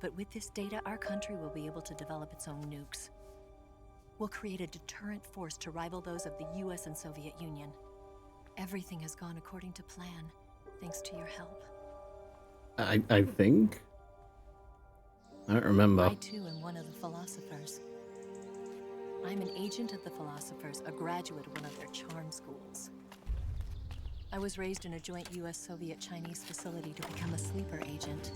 But with this data, our country will be able to develop its own nukes. We'll create a deterrent force to rival those of the US and Soviet Union. Everything has gone according to plan, thanks to your help. I think? I don't remember. I too am one of the philosophers. I'm an agent of the philosophers, a graduate of one of their charm schools. I was raised in a joint US-Soviet-Chinese facility to become a sleeper agent.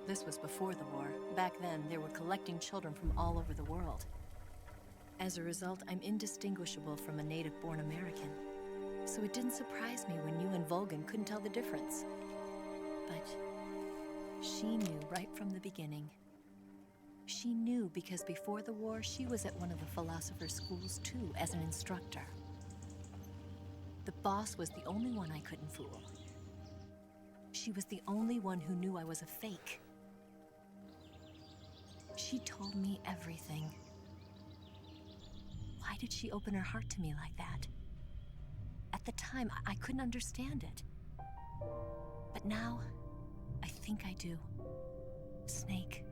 This was before the war. Back then, they were collecting children from all over the world. As a result, I'm indistinguishable from a native-born American. So it didn't surprise me when you and Volgan couldn't tell the difference. But she knew right from the beginning. She knew because before the war, she was at one of the philosopher's schools too, as an instructor. The boss was the only one I couldn't fool. She was the only one who knew I was a fake. She told me everything. Why did she open her heart to me like that? At the time, I couldn't understand it. But now, I think I do. Snake.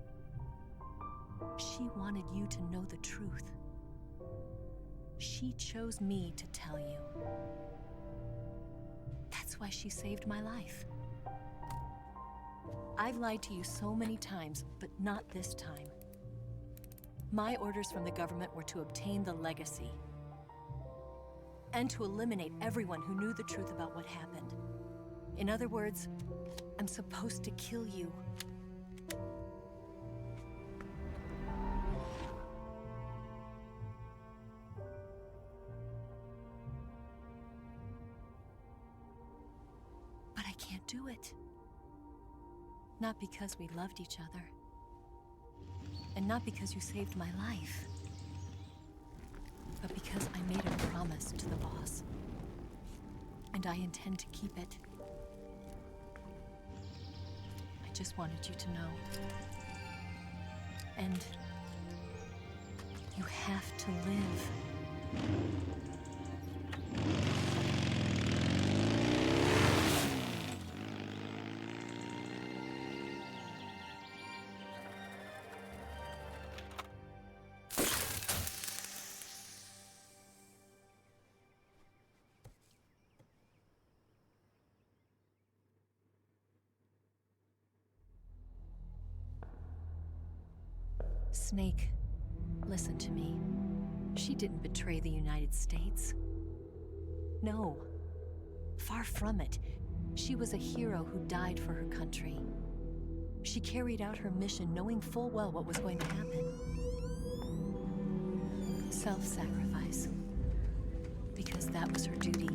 She wanted you to know the truth. She chose me to tell you. That's why she saved my life. I've lied to you so many times, but not this time. My orders from the government were to obtain the legacy and to eliminate everyone who knew the truth about what happened. In other words, I'm supposed to kill you. But I can't do it. Not because we loved each other. And not because you saved my life. But because I made a promise to the boss. And I intend to keep it. I just wanted you to know. And you have to live. Snake, Listen to me. She didn't betray the United States. No. Far from it. She was a hero who died for her country. She carried out her mission knowing full well what was going to happen. Self-sacrifice. Because that was her duty.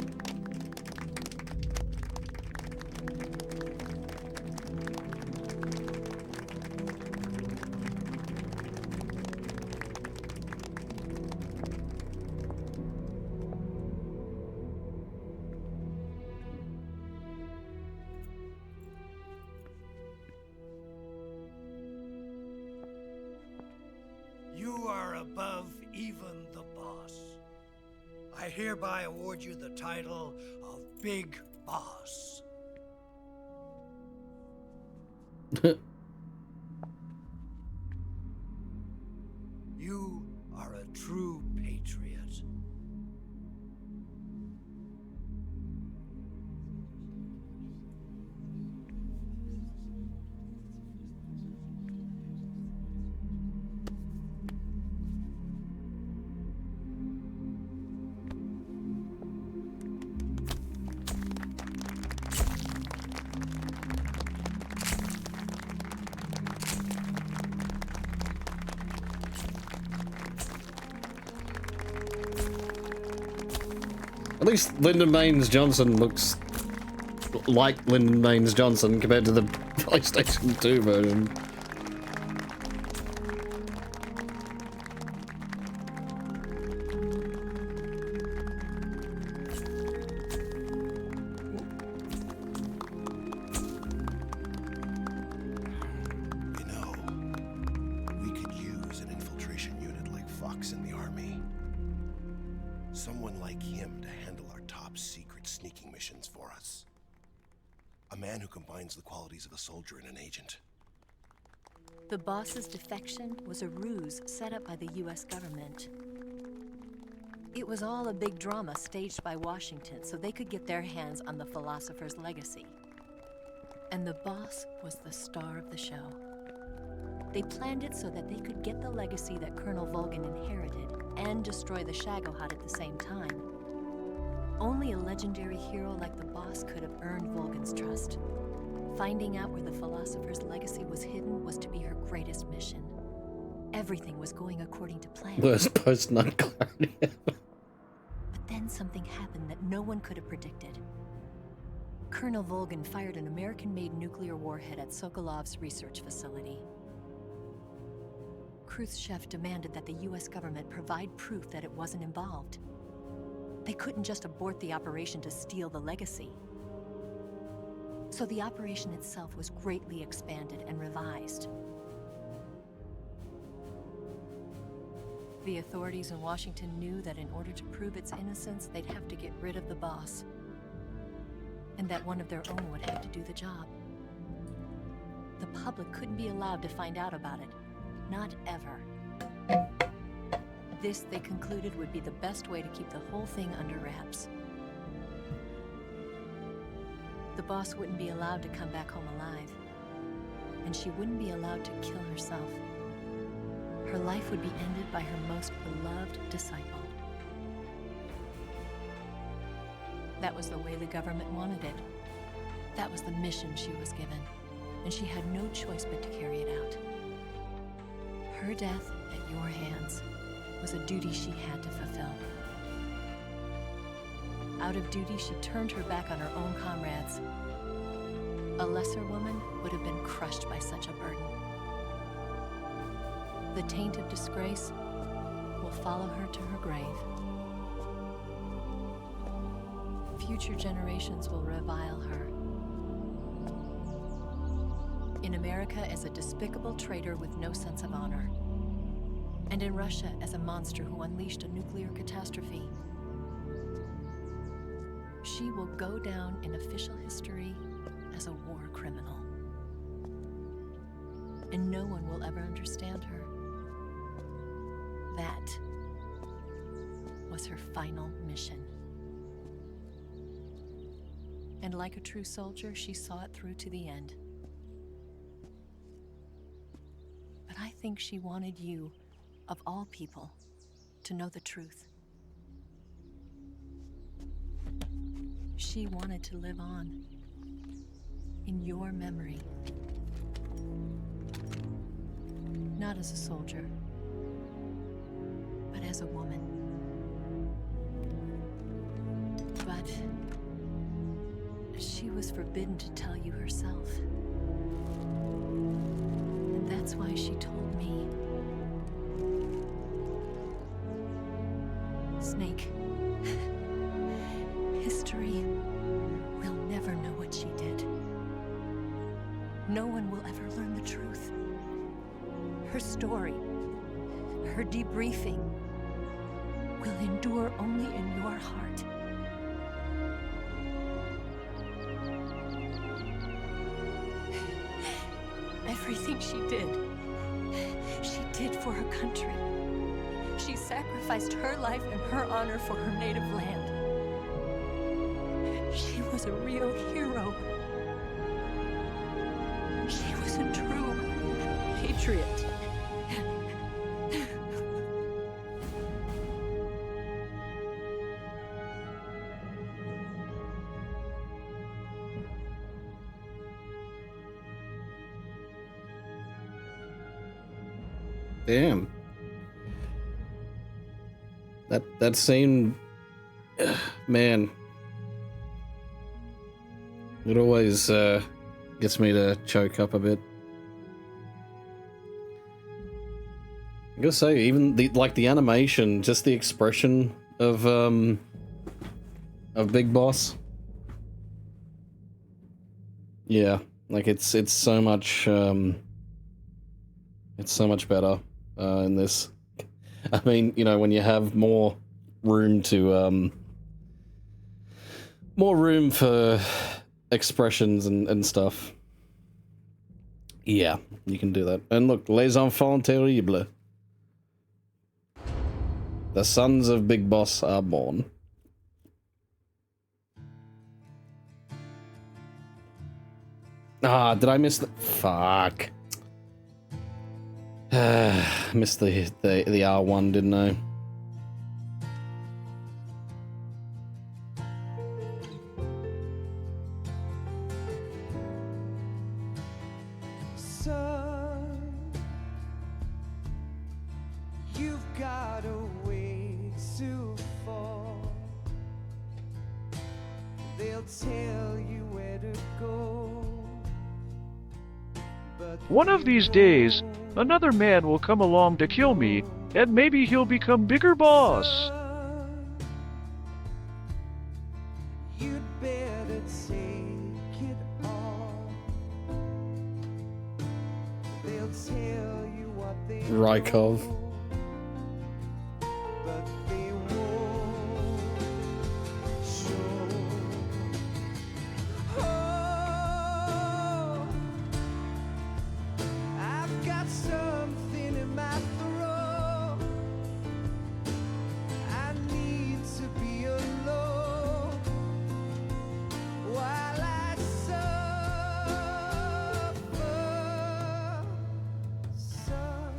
You are above even the boss. I hereby award you the title of Big Boss. You are a true patriot. At least Lyndon Baines Johnson looks like Lyndon Baines Johnson compared to the PlayStation 2 version. You know, we could use an infiltration unit like Fox in the army. Someone like him to handle our top secret sneaking missions for us. A man who combines the qualities of a soldier and an agent. The boss's defection was a ruse set up by the US government. It was all a big drama staged by Washington so they could get their hands on the philosopher's legacy. And the boss was the star of the show. They planned it so that they could get the legacy that Colonel Volgin inherited and destroy the Shagohod at the same time. Only a legendary hero like the boss could have earned Volgin's trust. Finding out where the philosopher's legacy was hidden was to be her greatest mission. Everything was going according to plan. Worst post-nut clarity. But then something happened that no one could have predicted. Colonel Volgin fired an American-made nuclear warhead at Sokolov's research facility. Khrushchev demanded that the US government provide proof that it wasn't involved. They couldn't just abort the operation to steal the legacy. So the operation itself was greatly expanded and revised. The authorities in Washington knew that in order to prove its innocence, they'd have to get rid of the boss. And that one of their own would have to do the job. The public couldn't be allowed to find out about it. Not ever. This, they concluded, would be the best way to keep the whole thing under wraps. The boss wouldn't be allowed to come back home alive. And she wouldn't be allowed to kill herself. Her life would be ended by her most beloved disciple. That was the way the government wanted it. That was the mission she was given. And she had no choice but to carry it out. Her death at your hands was a duty she had to fulfill. Out of duty, she turned her back on her own comrades. A lesser woman would have been crushed by such a burden. The taint of disgrace will follow her to her grave. Future generations will revile her. In America as a despicable traitor with no sense of honor. And in Russia as a monster who unleashed a nuclear catastrophe. She will go down in official history as a war criminal. And no one will ever understand her. That was her final mission. And like a true soldier, she saw it through to the end. But I think she wanted you of all people, to know the truth. She wanted to live on in your memory. Not as a soldier, but as a woman. But she was forbidden to tell you herself. And that's why she told me. Snake, history will never know what she did. No one will ever learn the truth. Her story, her debriefing, will endure only in your heart. Everything she did for her country. She sacrificed her life and her honor for her native land. She was a real hero. She was a true patriot. Damn. That scene, man, it always gets me to choke up a bit. I gotta say, even the animation, just the expression of Big Boss. Yeah, like it's so much better in this. I mean, you know, when you have more room for expressions and stuff. Yeah, you can do that. And look, les enfants terribles. The sons of Big Boss are born. Ah, did I miss the... Fuck. Missed the R1, didn't I? Son, you've got a way to fall. They'll tell you where to go. But one of these days, another man will come along to kill me, and maybe he'll become bigger boss. you'd better take it all. They'll tell you what they Rykov. but they won't show. Oh, I've got something in my throat. I need to be alone while I suffer. Son,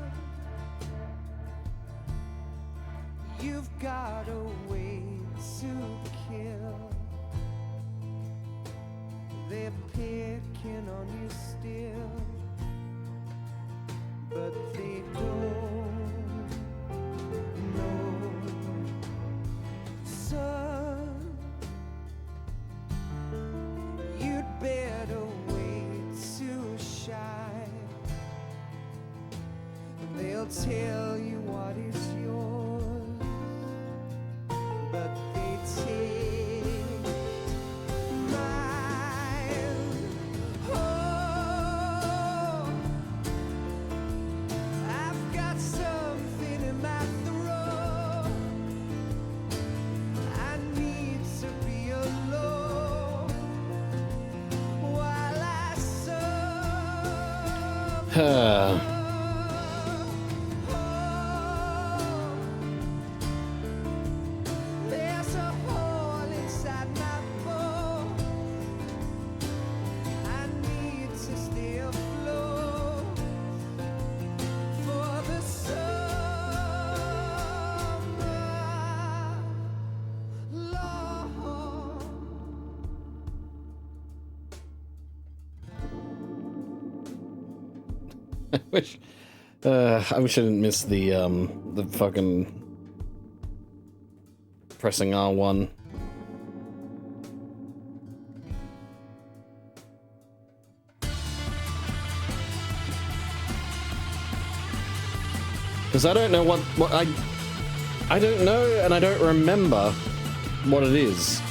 you've got a way to kill. They're picking on you still, but they don't know. Son, you'd better wait to shine. They'll tell you what is yours, but they take mine. Oh, I've got something in my throat. I need to be alone while I suffer. There's a hole inside my bones. I need to stay afloat for the sun. I wish I didn't miss the fucking pressing R1. Because I don't know what I don't know, and I don't remember what it is.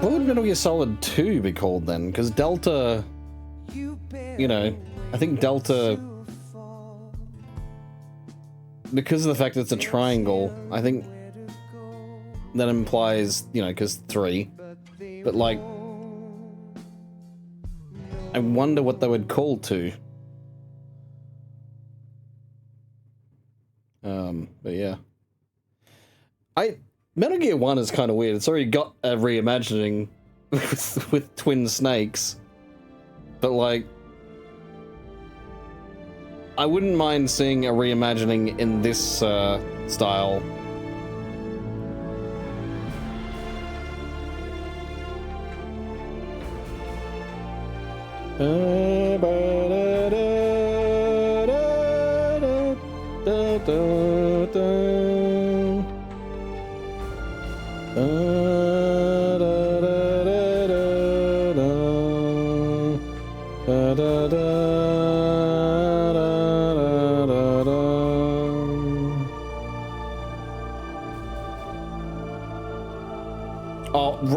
What would Metal Gear Solid 2 be called then? Because Delta, you know, I think Delta, because of the fact that it's a triangle, I think that implies, you know, because 3. But like, I wonder what they would call 2. But yeah. Metal Gear 1 is kind of weird. It's already got a reimagining with twin snakes. But like, I wouldn't mind seeing a reimagining in this style.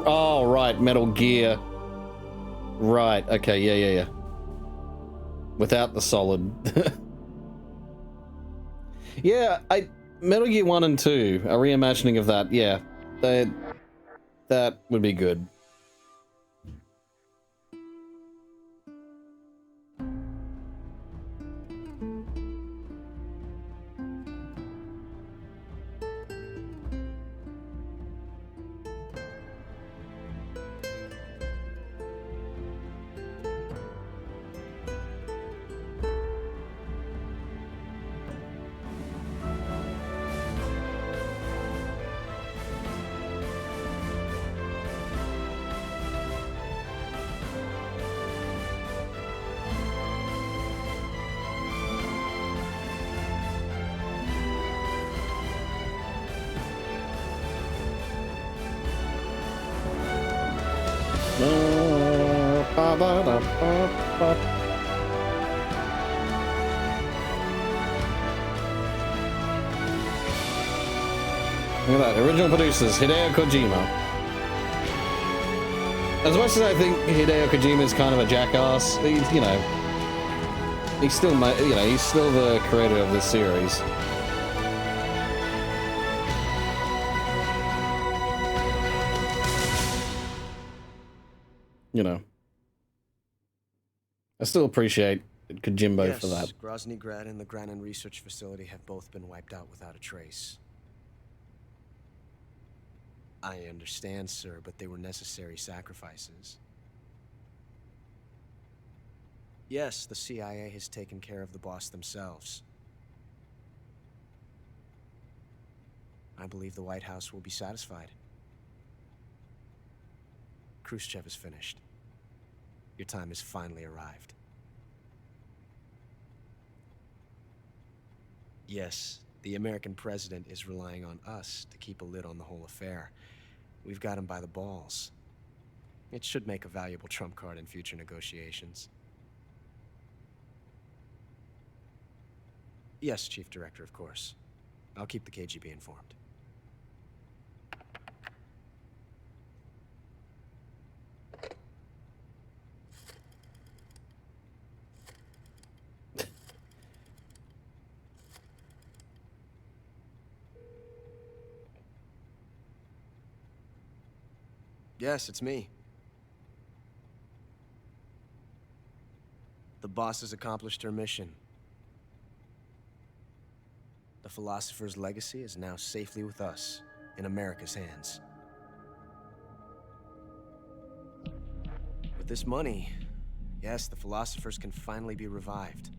Oh, right, Metal Gear. Right, okay, yeah. Without the solid. Yeah, Metal Gear 1 and 2, a reimagining of that, yeah. That would be good. Look at that, original producers, Hideo Kojima. As much as I think Hideo Kojima is kind of a jackass, he's still he's still the creator of this series. You know. I still appreciate Kojimbo for that. Grozny Grad and the Granin Research Facility have both been wiped out without a trace. I understand, sir, but they were necessary sacrifices. Yes, the CIA has taken care of the boss themselves. I believe the White House will be satisfied. Khrushchev is finished. Your time has finally arrived. Yes, the American president is relying on us to keep a lid on the whole affair. We've got him by the balls. It should make a valuable trump card in future negotiations. Yes, Chief Director, of course. I'll keep the KGB informed. Yes, it's me. The boss has accomplished her mission. The philosopher's legacy is now safely with us, in America's hands. With this money, yes, the philosophers can finally be revived.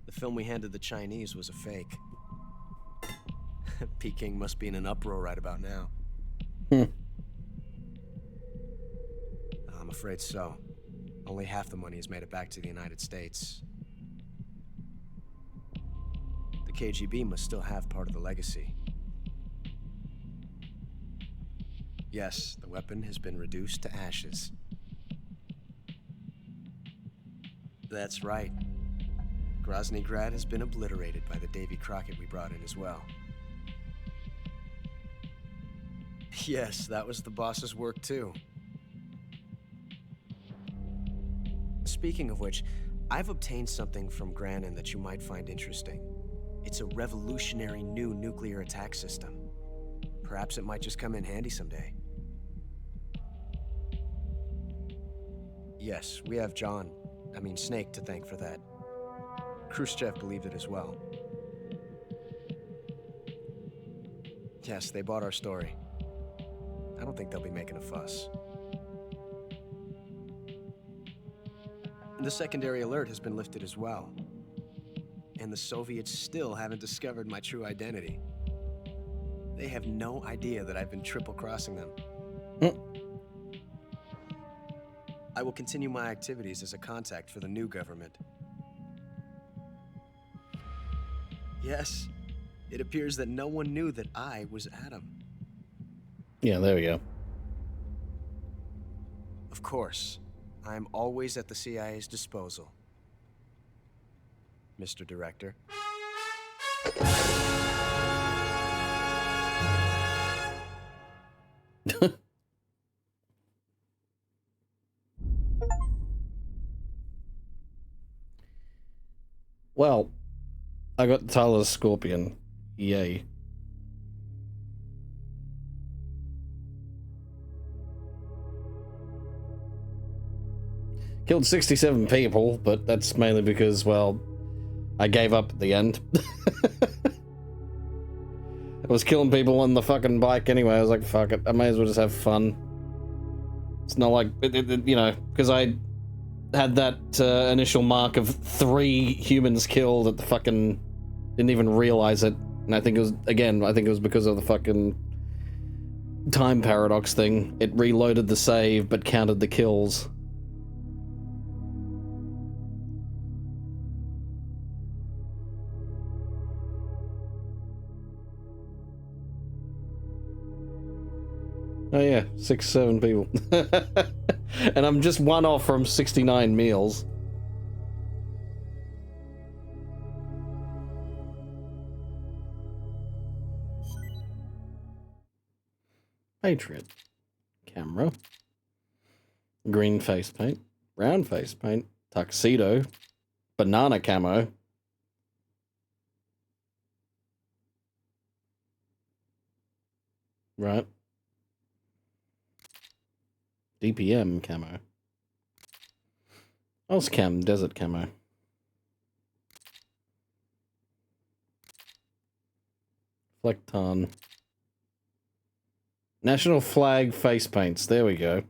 The film we handed the Chinese was a fake. Peking must be in an uproar right about now. I'm afraid so. Only half the money has made it back to the United States. The KGB must still have part of the legacy. Yes, the weapon has been reduced to ashes. That's right. Grozny Grad has been obliterated by the Davy Crockett we brought in as well. Yes, that was the boss's work too. Speaking of which, I've obtained something from Granin that you might find interesting. It's a revolutionary new nuclear attack system. Perhaps it might just come in handy someday. Yes, we have Snake to thank for that. Khrushchev believed it as well. Yes, they bought our story. I don't think they'll be making a fuss. The secondary alert has been lifted as well. And the Soviets still haven't discovered my true identity. They have no idea that I've been triple-crossing them. I will continue my activities as a contact for the new government. Yes, it appears that no one knew that I was Adam. Yeah, there we go. Of course, I am always at the CIA's disposal, Mr. Director. Well, I got the title of Scorpion. Yay. Killed 67 people, but that's mainly because, well, I gave up at the end. I was killing people on the fucking bike anyway. I was like, fuck it, I may as well just have fun. It's not like, you know, because I had that initial mark of 3 humans killed at the fucking... Didn't even realize it. And I think it was, again, I think it was because of the fucking time paradox thing. It reloaded the save, but counted the kills. Oh yeah, 7 people. And I'm just one off from 69 meals. Patriot. Camera. Green face paint. Brown face paint. Tuxedo. Banana camo. Right. DPM camo. Oscam desert camo. Flecton. National flag face paints. There we go.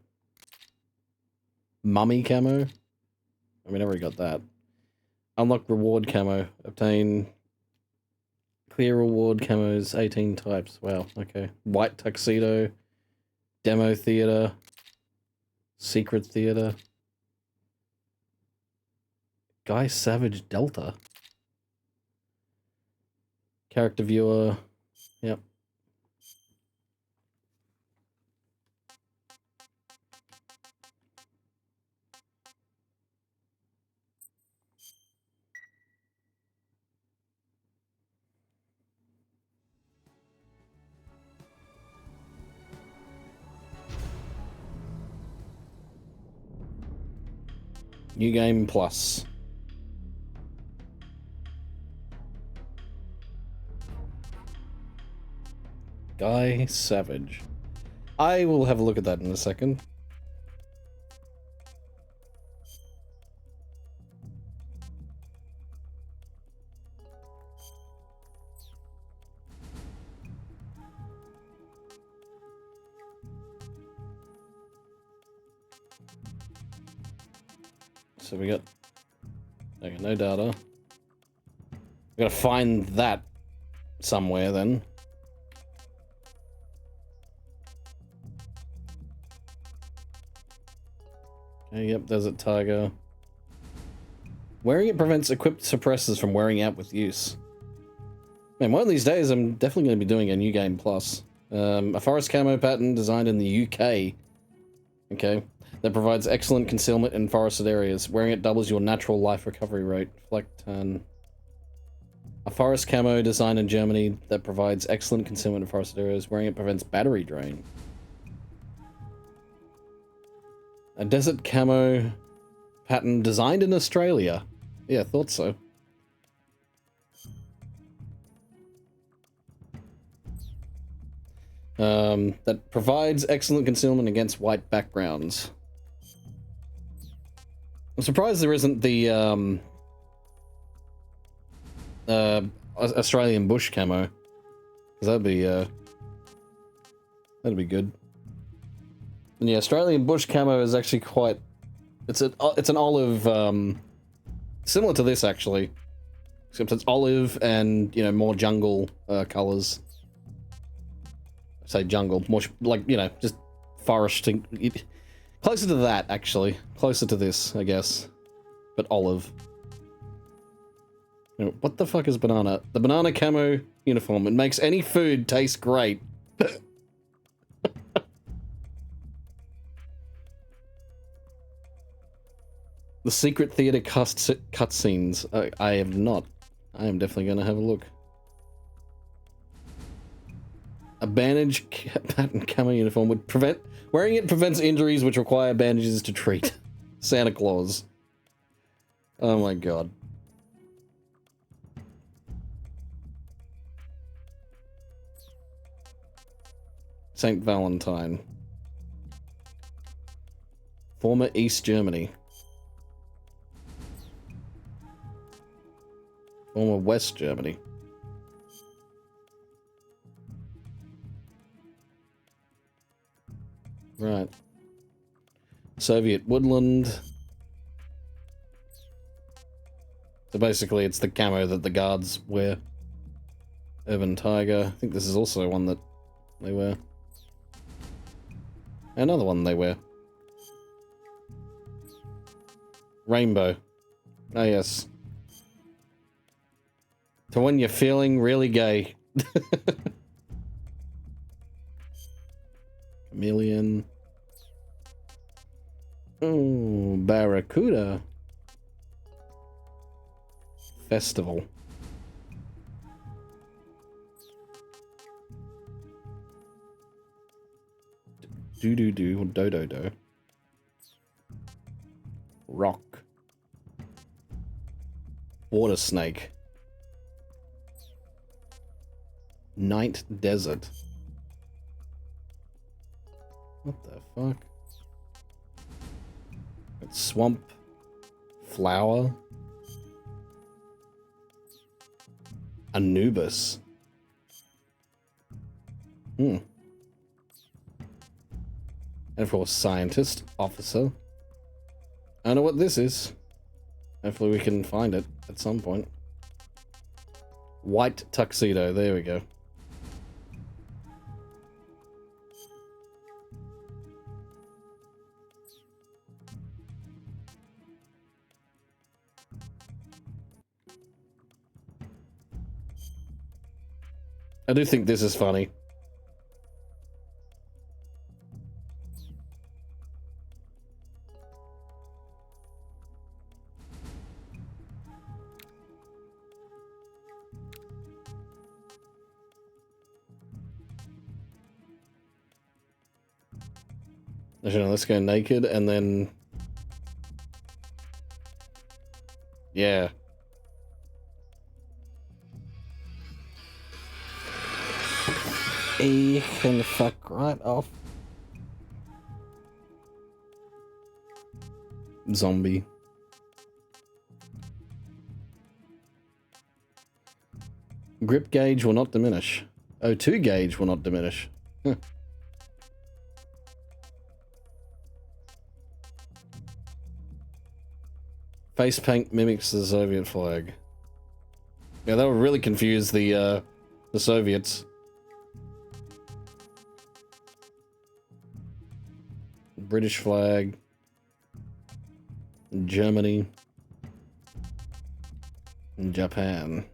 Mummy camo. I mean, I already got that. Unlock reward camo. Obtain clear reward camos. 18 types. Wow. Okay. White tuxedo. Demo theater. Secret theater. Guy Savage Delta. Character viewer. Yep. New game plus. Guy Savage. I will have a look at that in a second. So we got... Okay, no data. We gotta find that somewhere then. Okay, yep, Desert Tiger. Wearing it prevents equipped suppressors from wearing out with use. Man, one of these days I'm definitely going to be doing a New Game Plus. A forest camo pattern designed in the UK. Okay. That provides excellent concealment in forested areas. Wearing it doubles your natural life recovery rate. Fleck turn. A forest camo designed in Germany that provides excellent concealment in forested areas. Wearing it prevents battery drain. A desert camo pattern designed in Australia. Yeah, thought so. That provides excellent concealment against white backgrounds. I'm surprised there isn't the Australian bush camo, because that'd be good. And yeah, Australian bush camo is actually quite. It's an olive, similar to this actually, except it's olive and more jungle colors. Say jungle, more like just foresting. Closer to that actually, closer to this, I guess, but olive. What the fuck is banana? The banana camo uniform. It makes any food taste great. The secret theater cutscenes. I have not. I am definitely going to have a look. A bandage pattern camo uniform would prevent... Wearing it prevents injuries which require bandages to treat. Santa Claus. Oh my god. Saint Valentine. Former East Germany. Former West Germany. Right. Soviet woodland. So basically it's the camo that the guards wear. Urban tiger. I think this is also one that they wear. Another one they wear. Rainbow. Oh yes. To when you're feeling really gay. Chameleon. Oh, Barracuda. Festival. Do. Rock. Water snake. Night desert. What the fuck? It's swamp. Flower. Anubis. And of course, scientist, officer. I don't know what this is. Hopefully we can find it at some point. White tuxedo, there we go. I do think this is funny. Actually, no, let's go naked and then... Yeah. You can fuck right off. Zombie. Grip gauge will not diminish. O2 gauge will not diminish. Huh. Face paint mimics the Soviet flag. Yeah, that would really confuse the Soviets. British flag. Germany. And Japan.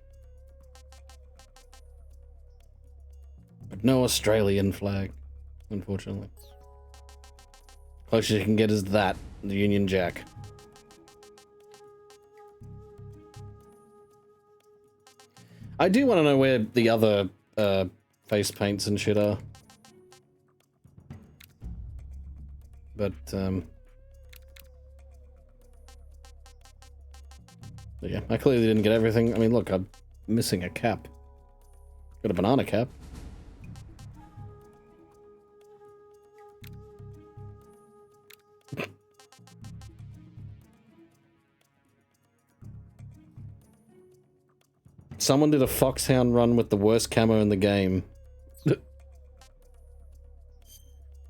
But no Australian flag, unfortunately. Closest you can get is that, the Union Jack. I do want to know where the other face paints and shit are. But yeah, I clearly didn't get everything. I mean, look, I'm missing a cap. Got a banana cap. Someone did a Foxhound run with the worst camo in the game.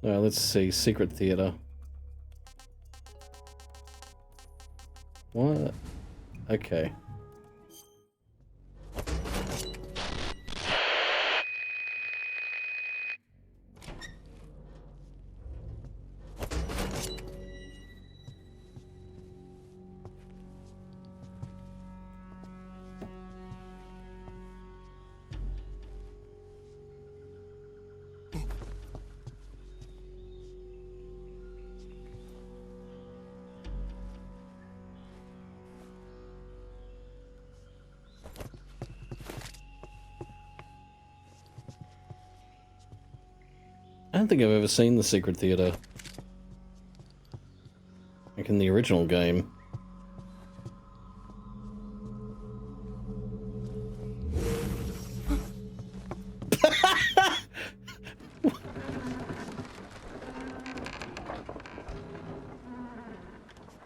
Let's see. Secret Theater. What? Okay. I don't think I've ever seen the Secret Theater. Like in the original game.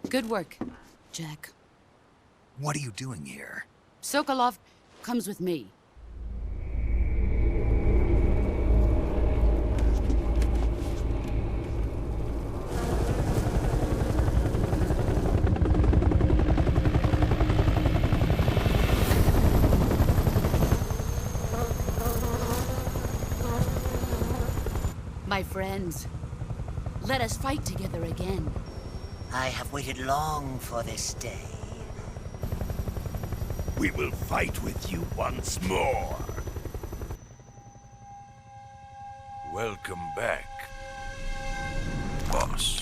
Good work, Jack. What are you doing here? Sokolov comes with me. My friends, let us fight together again. I have waited long for this day. We will fight with you once more. Welcome back, boss.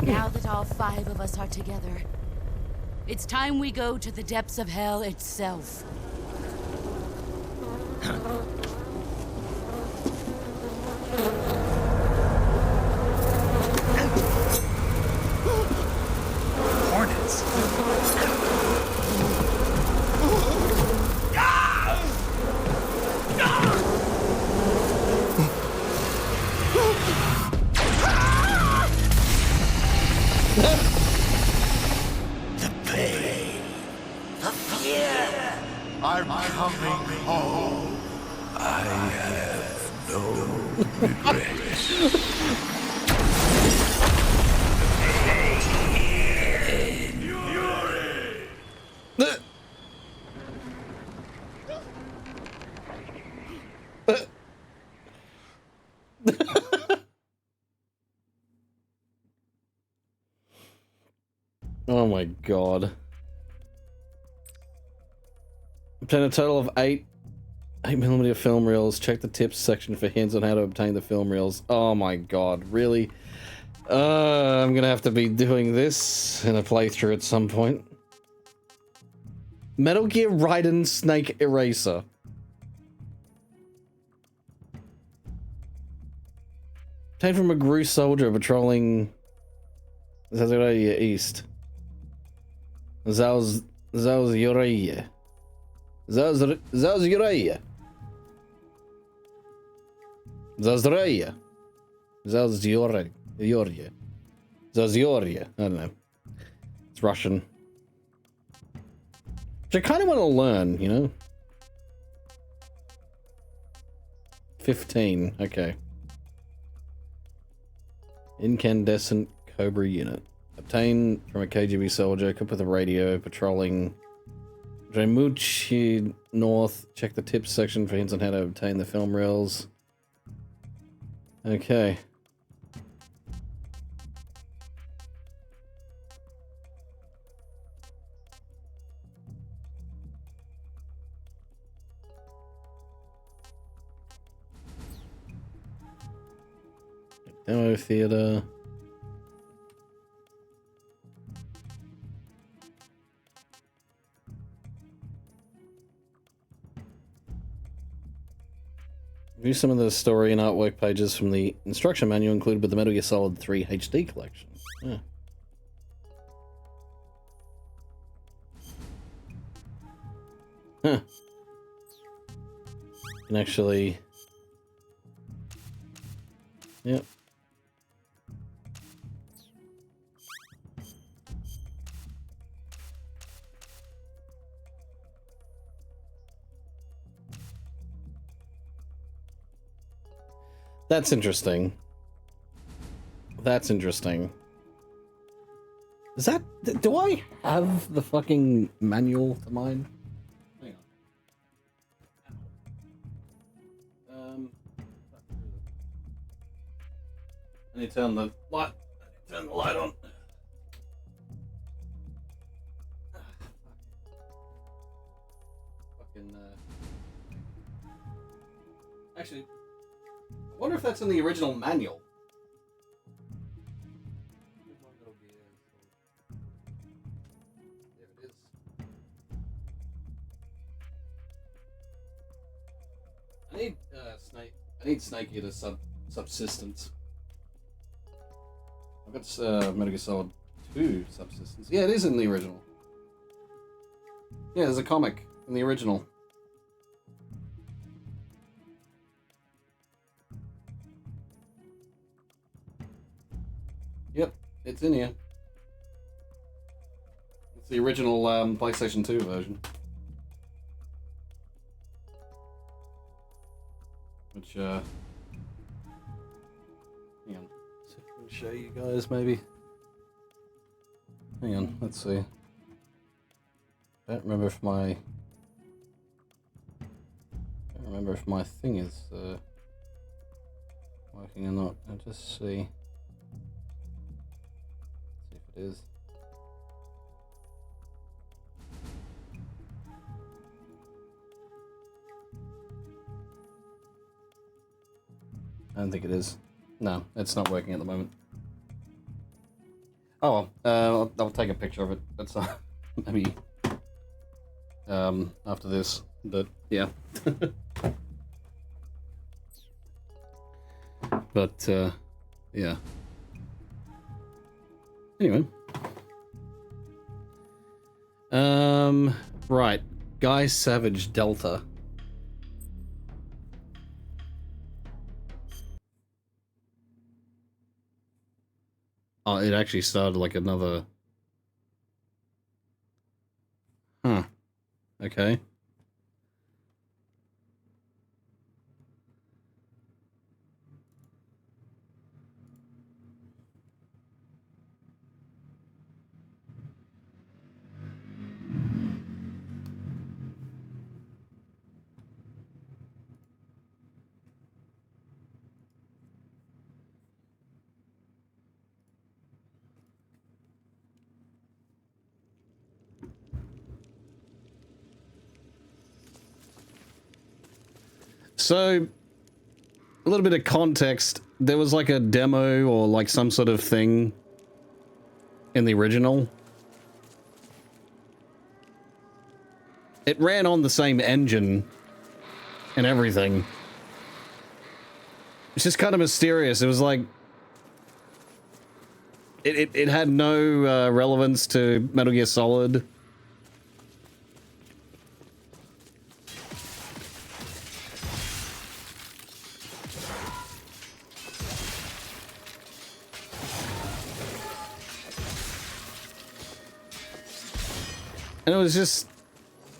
Now that all 5 of us are together, it's time we go to the depths of hell itself. Hornets. The pain, The fear! I'm coming home. I have no regrets. Oh my god. Obtain a total of 8mm film reels. Check the tips section for hints on how to obtain the film reels. Oh my god, really? I'm gonna have to be doing this in a playthrough at some point. Metal Gear Raiden Snake Eraser. Obtained from a Gru soldier patrolling Zazuria East. Zazuria. Zazraya. Zazyorya. Zazyorya. I don't know. It's Russian. Which I kind of want to learn, you know? 15. Okay. Incandescent Cobra unit. Obtained from a KGB soldier. Equipped with a radio. Patrolling Dremuchi North. Check the tips section for hints on how to obtain the film reels. Okay. Demo theater. View some of the story and artwork pages from the instruction manual included with the Metal Gear Solid 3 HD collection. Yeah. Huh. And actually... Yep. That's interesting. That's interesting. Is that... Do I have the fucking manual to mine? Hang on. I need to turn the light. Turn the light on. Fucking. Actually, I wonder if that's in the original manual. There it is. I need Snake. I need Snake Eater subsistence. I've got Metal Gear Solid 2 subsistence. Yeah, it is in the original. Yeah, there's a comic in the original. Yep, it's in here. It's the original PlayStation 2 version. Which, hang on. See if I can show you guys, maybe. Hang on, let's see. I don't remember if my thing is working or not. I'll just see. See if it is. I don't think it is. No, it's not working at the moment. Oh well, I'll take a picture of it. That's maybe after this, but yeah. But yeah. Anyway. Right. Guy Savage Delta. Oh, it actually started like another... Huh. Okay. So, a little bit of context. There was like a demo or like some sort of thing in the original. It ran on the same engine and everything. It's just kind of mysterious. It was like... It had no relevance to Metal Gear Solid. And it was just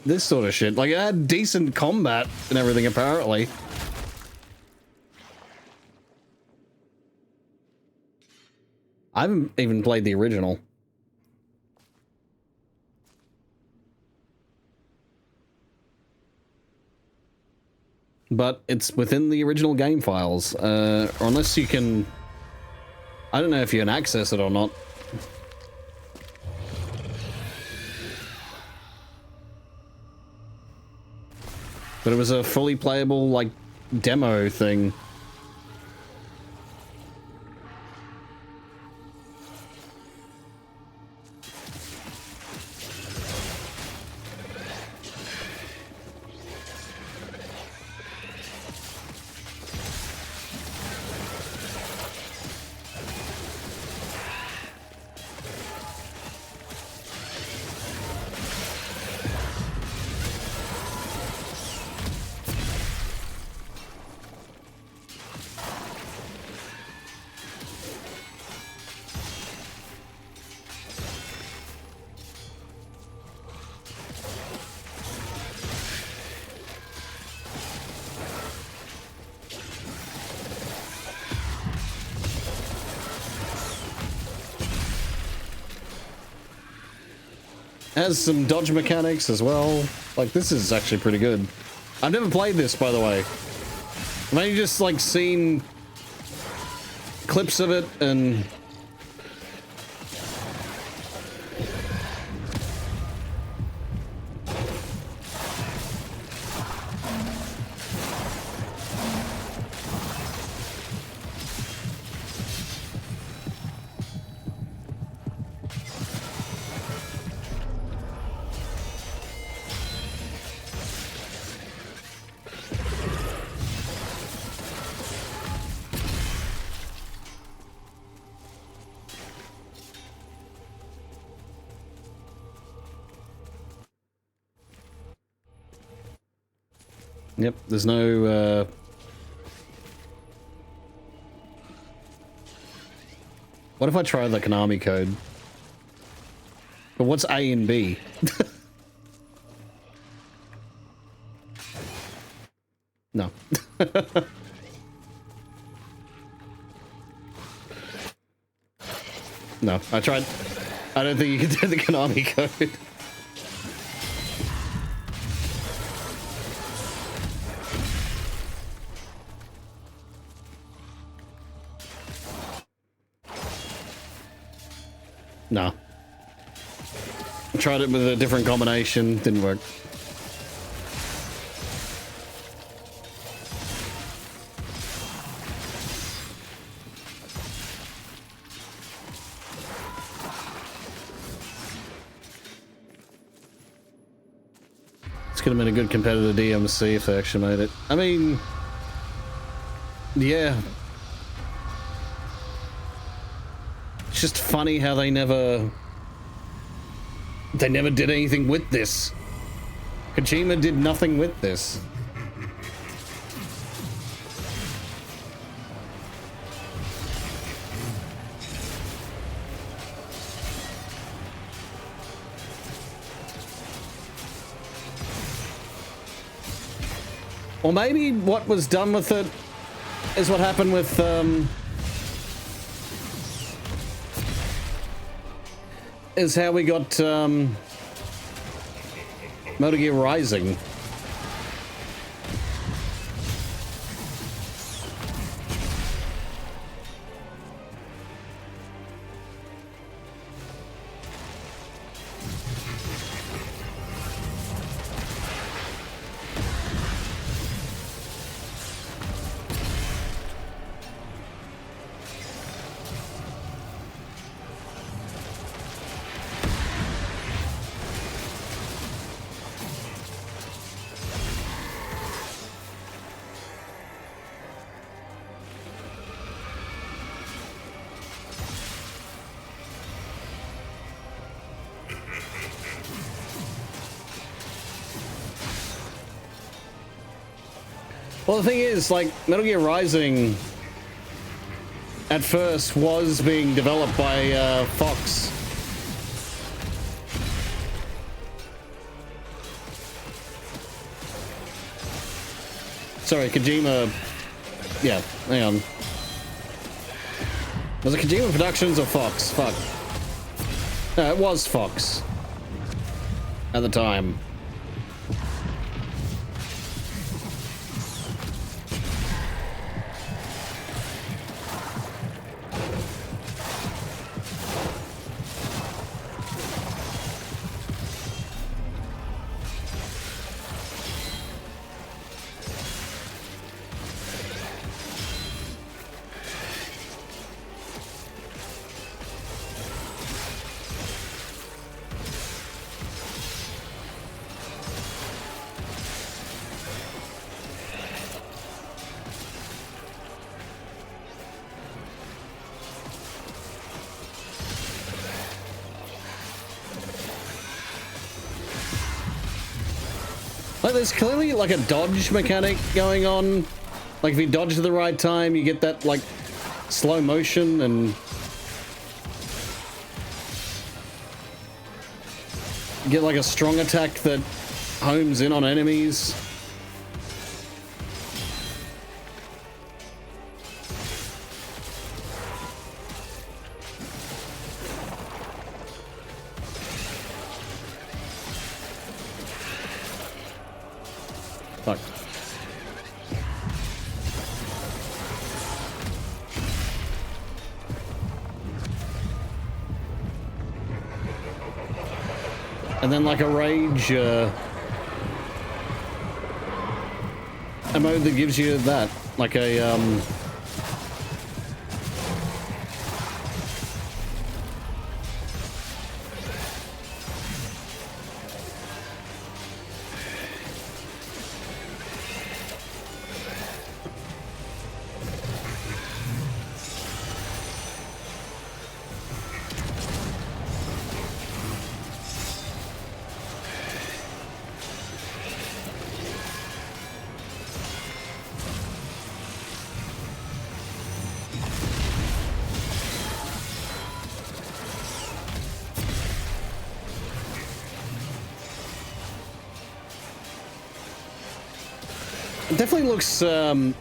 this sort of shit. Like, it had decent combat and everything, apparently. I haven't even played the original. But it's within the original game files. Or unless you can... I don't know if you can access it or not. But it was a fully playable, like, demo thing. Has some dodge mechanics as well. Like, this is actually pretty good. I've never played this, by the way. I've only just, like, seen clips of it and... Yep, there's no, What if I try the Konami code? But what's A and B? No. No, I tried. I don't think you can do the Konami code. No. Tried it with a different combination, didn't work. This could have been a good competitor DMC if they actually made it. I mean, yeah. It's just funny how they never did anything with this. Kojima did nothing with this. Or maybe what was done with it is what happened with is how we got Metal Gear Rising. Well, the thing is, like, Metal Gear Rising at first was being developed by Fox. Sorry, Kojima. Yeah, hang on. Was it Kojima Productions or Fox? Fuck. No, it was Fox. At the time. Like, there's clearly, like, a dodge mechanic going on. Like, if you dodge at the right time, you get that, like, slow motion and... you get, like, a strong attack that homes in on enemies. Fuck. And then like a rage a mode that gives you that, like a it definitely looks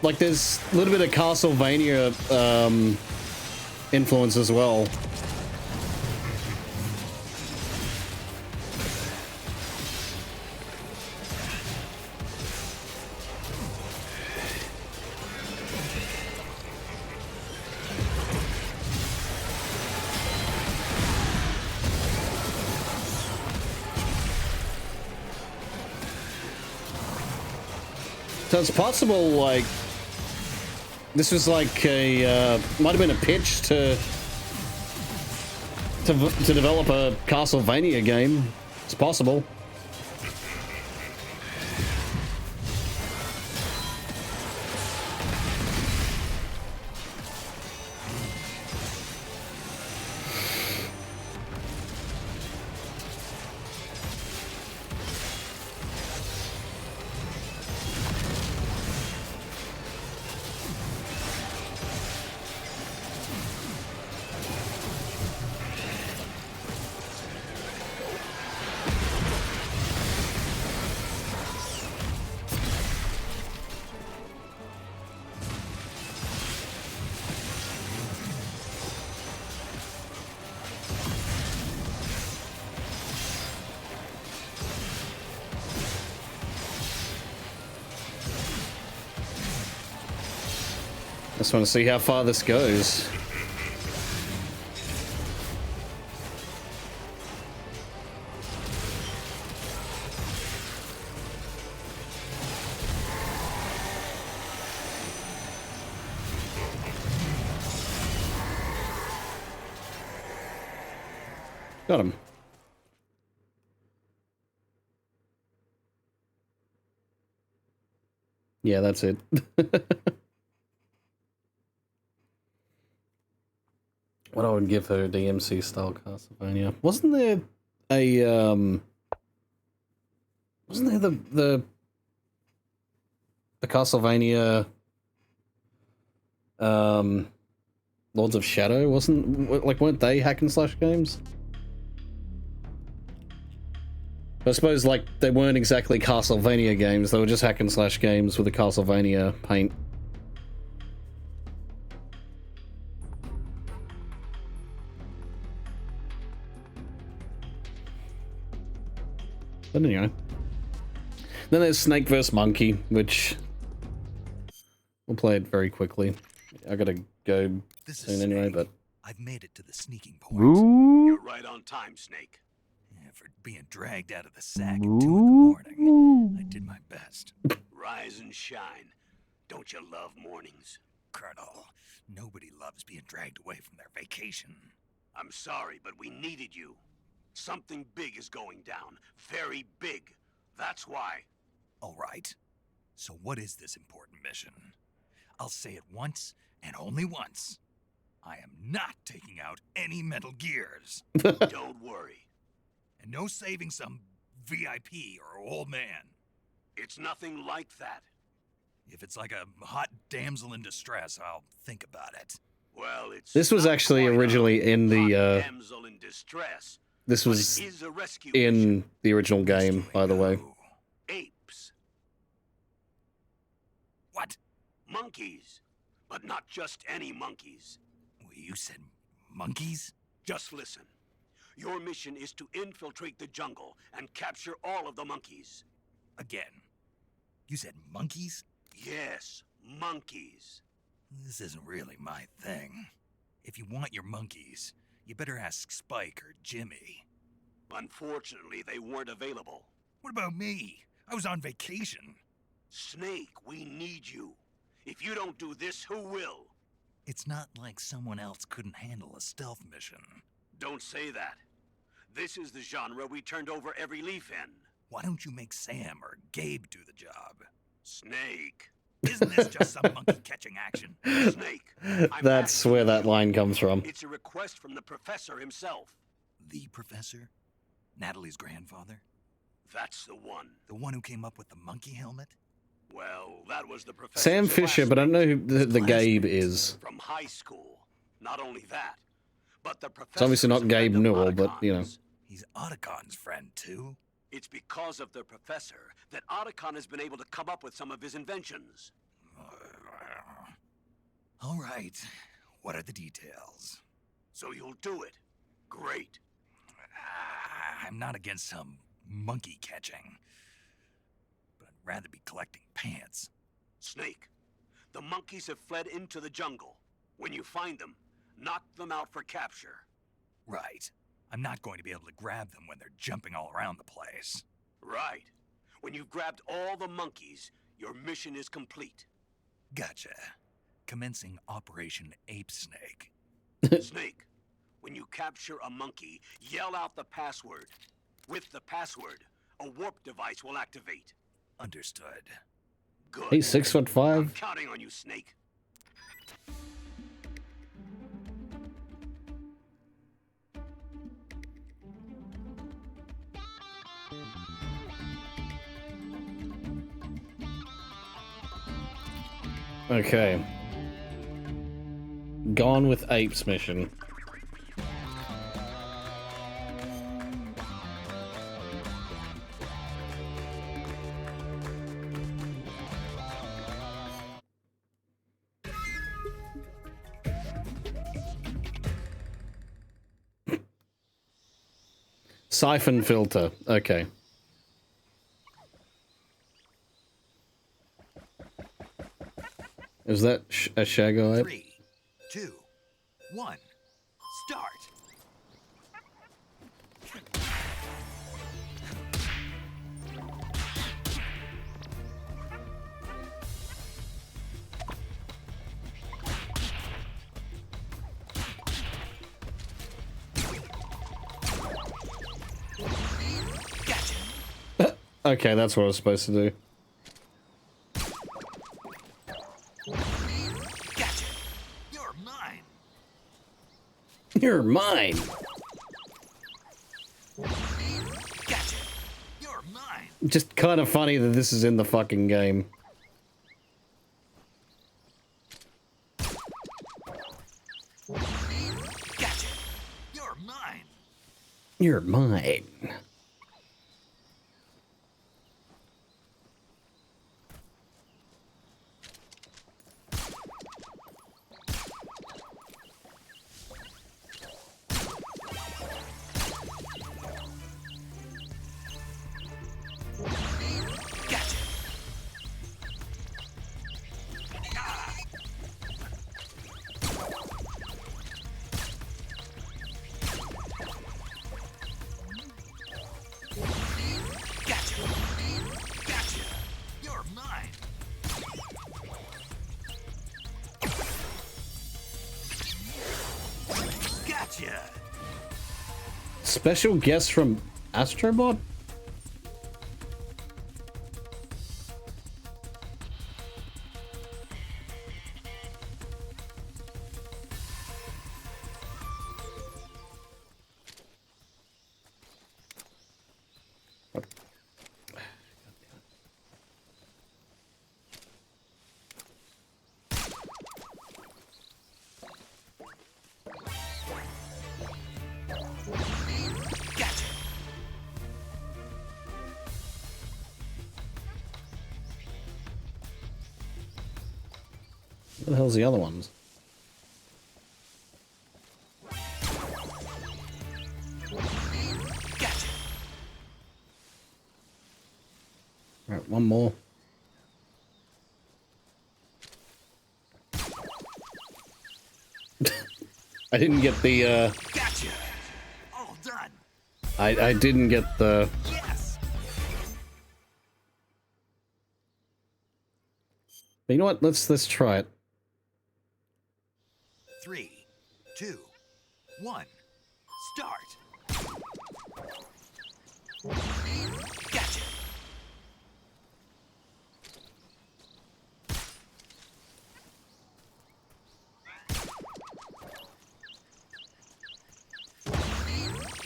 like there's a little bit of Castlevania influence as well. So it's possible, like, this was like a, might have been a pitch to develop a Castlevania game. It's possible. Just want to see how far this goes. Got him. Yeah, that's it. What I would give her DMC style Castlevania. Wasn't there a wasn't there the Castlevania Lords of Shadow? Weren't they hack and slash games? I suppose, like, they weren't exactly Castlevania games, they were just hack and slash games with a Castlevania paint. But anyway. Then there's Snake vs. Monkey, which we'll play it very quickly. I gotta go soon anyway, but... I've made it to the sneaking point. You're right on time, Snake. Yeah, for being dragged out of the sack at 2 in the morning, I did my best. Rise and shine. Don't you love mornings? Colonel, nobody loves being dragged away from their vacation. I'm sorry, but we needed you. Something big is going down. Very big. That's why. All right. So what is this important mission? I'll say it once, and only once. I am not taking out any Metal Gears. Don't worry. And no saving some VIP or old man. It's nothing like that. If it's like a hot damsel in distress, I'll think about it. Well, it's This was actually originally in the, damsel in distress. this was in the original game, by the way. Apes. What? Monkeys. But not just any monkeys. You said monkeys? Just listen. Your mission is to infiltrate the jungle and capture all of the monkeys. Again. You said monkeys? Yes, monkeys. This isn't really my thing. If you want your monkeys, you better ask Spike or Jimmy. Unfortunately, they weren't available. What about me? I was on vacation. Snake, we need you. If you don't do this, who will? It's not like someone else couldn't handle a stealth mission. Don't say that. This is the genre we turned over every leaf in. Why don't you make Sam or Gabe do the job? Snake. Isn't this just some monkey catching action? Snake. That's where that line comes from. It's a request from the professor himself. The professor? Natalie's grandfather? That's the one. The one who came up with the monkey helmet? Well, that was the professor. Sam Fisher, but I don't know who the Gabe is. From high school. Not only that, but the professor. It's obviously not Gabe Newell, but, you know. He's Otacon's friend, too. It's because of the professor that Otacon has been able to come up with some of his inventions. All right. What are the details? So you'll do it. Great. I'm not against some monkey catching. But I'd rather be collecting pants. Snake, the monkeys have fled into the jungle. When you find them, knock them out for capture. Right. I'm not going to be able to grab them when they're jumping all around the place. Right. When you've grabbed all the monkeys, your mission is complete. Gotcha. Commencing Operation Ape Snake. Snake, when you capture a monkey, yell out the password. With the password, a warp device will activate. Understood. Good. He's 6'5". I'm counting on you, Snake. Okay. Gone with Apes mission. Siphon filter. Okay. Is that a Shago? 3, 2, 1, start. Okay, that's what I was supposed to do. Gotcha. You're mine. You're mine. Gotcha. You're mine. Just kind of funny that this is in the fucking game. Gotcha. You're mine. You're mine. Gotcha. Special guest from Astrobot? What the hell's the other ones? Alright, one more. I didn't get the, Gotcha. All done. I didn't get the... Yes. But you know what? Let's try it. 3, 2, 1. Start. Gotcha.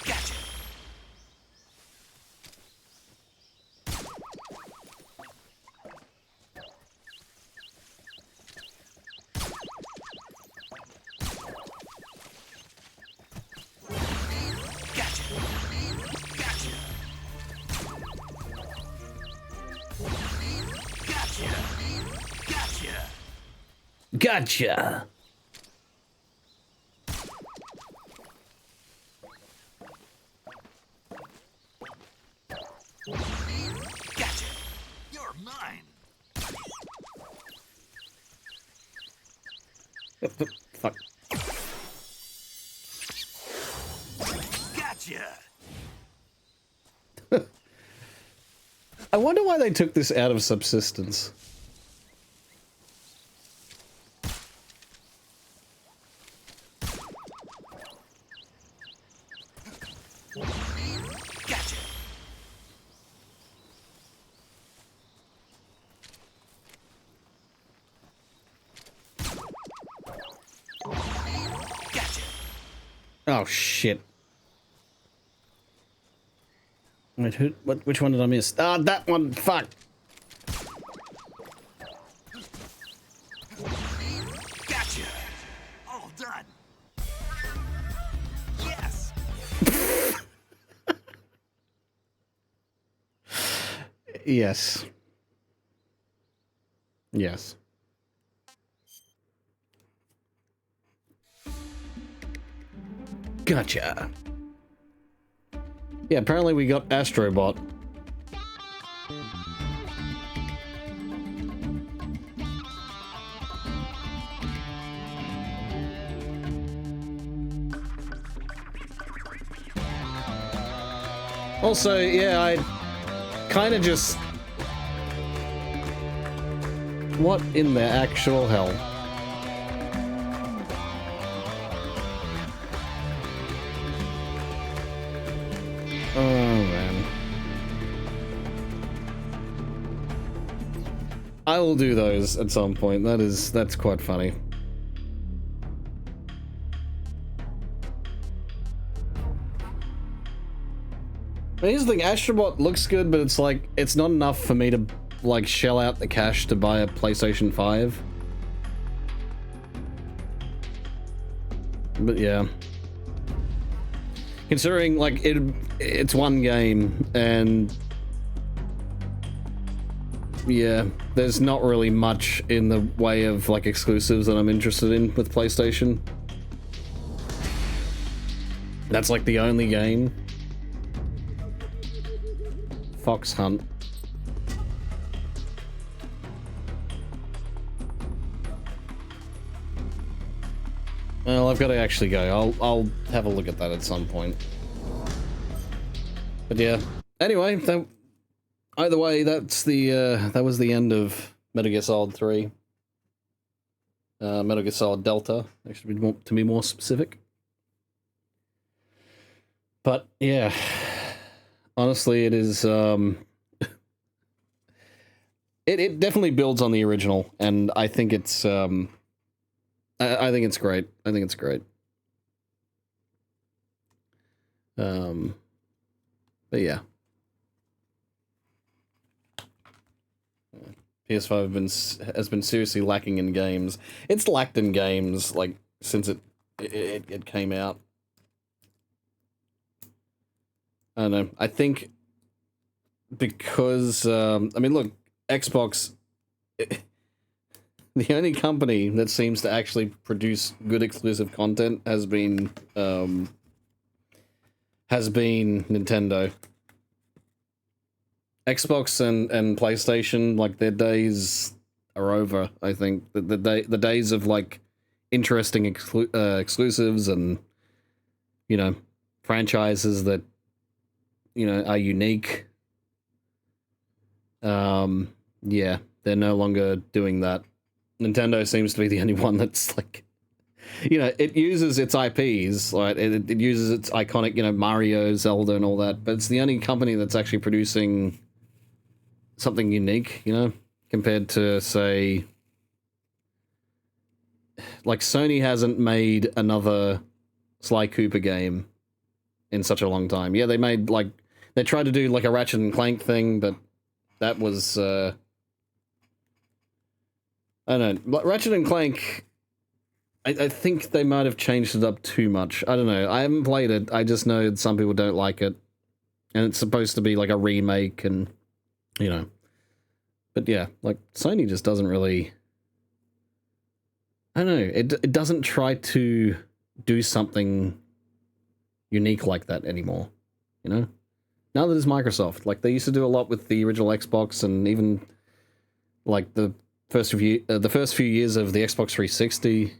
Gotcha. Gotcha! Gotcha. You're mine. Fuck. Gotcha. I wonder why they took this out of subsistence. Oh shit. Wait, which one did I miss? Ah, that one, fuck. Gotcha. All done. Yes. Yes. Yes. Gotcha. Yeah, apparently we got Astrobot. Also, yeah, I kind of just... What in the actual hell? Oh, man. I will do those at some point. That's quite funny. Here's the thing, Astrobot looks good, but it's like, it's not enough for me to, like, shell out the cash to buy a PlayStation 5. But yeah. Considering, like, it's one game, and... yeah, there's not really much in the way of, like, exclusives that I'm interested in with PlayStation. That's, like, the only game. Fox Hunt. Well, I've got to actually go. I'll have a look at that at some point. But yeah. Anyway, either way, that's the that was the end of Metal Gear Solid 3. Metal Gear Solid Delta, actually, to be more specific. But yeah, honestly, it is. It definitely builds on the original, and I think it's. I think it's great. I think it's great. But yeah. PS5 has been seriously lacking in games. It's lacked in games like since it came out. I don't know. I think because I mean, look, Xbox. The only company that seems to actually produce good exclusive content has been Nintendo. Xbox and PlayStation, like their days are over. I think the days of like interesting exclusives and franchises that are unique. Yeah, they're no longer doing that. Nintendo seems to be the only one that's like, it uses its IPs, right? It uses its iconic, Mario, Zelda, and all that, but it's the only company that's actually producing something unique, compared to, say, like Sony hasn't made another Sly Cooper game in such a long time. Yeah, they tried to do like a Ratchet and Clank thing, but that was, I don't know. Ratchet and Clank, I think they might have changed it up too much. I don't know. I haven't played it. I just know some people don't like it. And it's supposed to be like a remake and, But yeah, like Sony just doesn't really... I don't know. It doesn't try to do something unique like that anymore, Now that it's Microsoft. Like, they used to do a lot with the original Xbox and even, like, the first few years of the Xbox 360,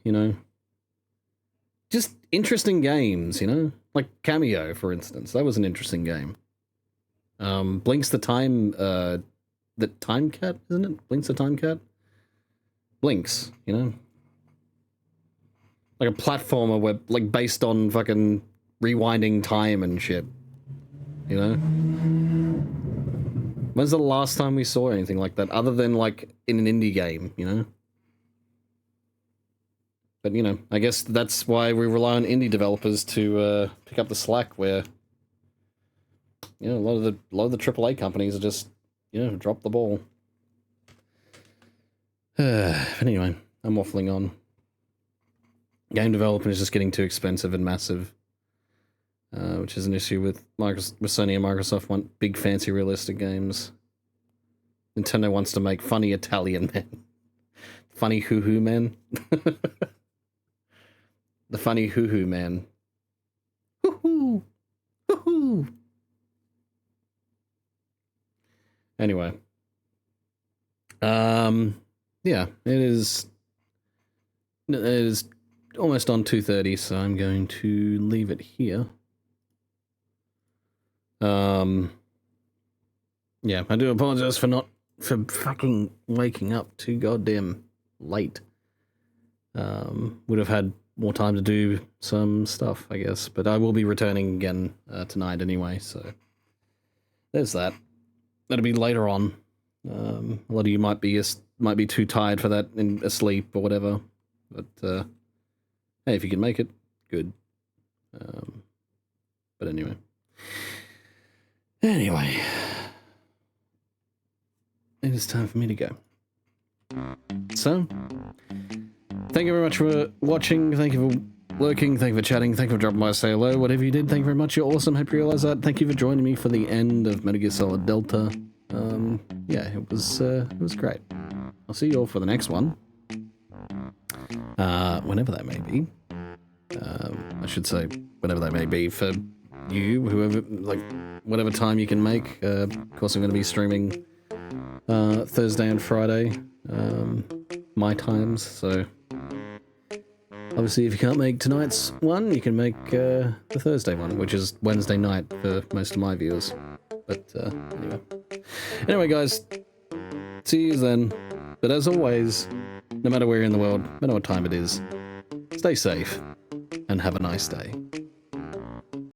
Just interesting games, Like Cameo, for instance. That was an interesting game. Blinks the Time Cat, isn't it? Blinks the Time Cat? Blinks, Like a platformer where, like, based on fucking rewinding time and shit. When's the last time we saw anything like that, other than, like, in an indie game, But, I guess that's why we rely on indie developers to pick up the slack, where, a lot of the AAA companies are just, drop the ball. But anyway, I'm waffling on. Game development is just getting too expensive and massive. Which is an issue with Sony and Microsoft want big, fancy, realistic games. Nintendo wants to make funny Italian men. Funny hoo-hoo men. The funny hoo-hoo man. Hoo-hoo! Hoo-hoo! Anyway. Yeah, it is almost on 2:30, so I'm going to leave it here. Yeah, I do apologize for fucking waking up too goddamn late. Would have had more time to do some stuff, I guess, but I will be returning again tonight anyway, so there's that. That'll be later on. A lot of you might be too tired for that and asleep or whatever, but hey, if you can make it, good. But anyway. It is time for me to go. So, thank you very much for watching. Thank you for lurking. Thank you for chatting. Thank you for dropping by to say hello. Whatever you did, thank you very much. You're awesome. Hope you realize that. Thank you for joining me for the end of Metal Gear Solid Delta. Yeah, it was great. I'll see you all for the next one. Whenever that may be. I should say, whenever that may be for you, whoever, like, whatever time you can make. Of course, I'm going to be streaming Thursday and Friday, my times, so obviously if you can't make tonight's one, you can make the Thursday one, which is Wednesday night for most of my viewers. But anyway guys, see you then. But as always, no matter where you're in the world, no matter what time it is, stay safe and have a nice day.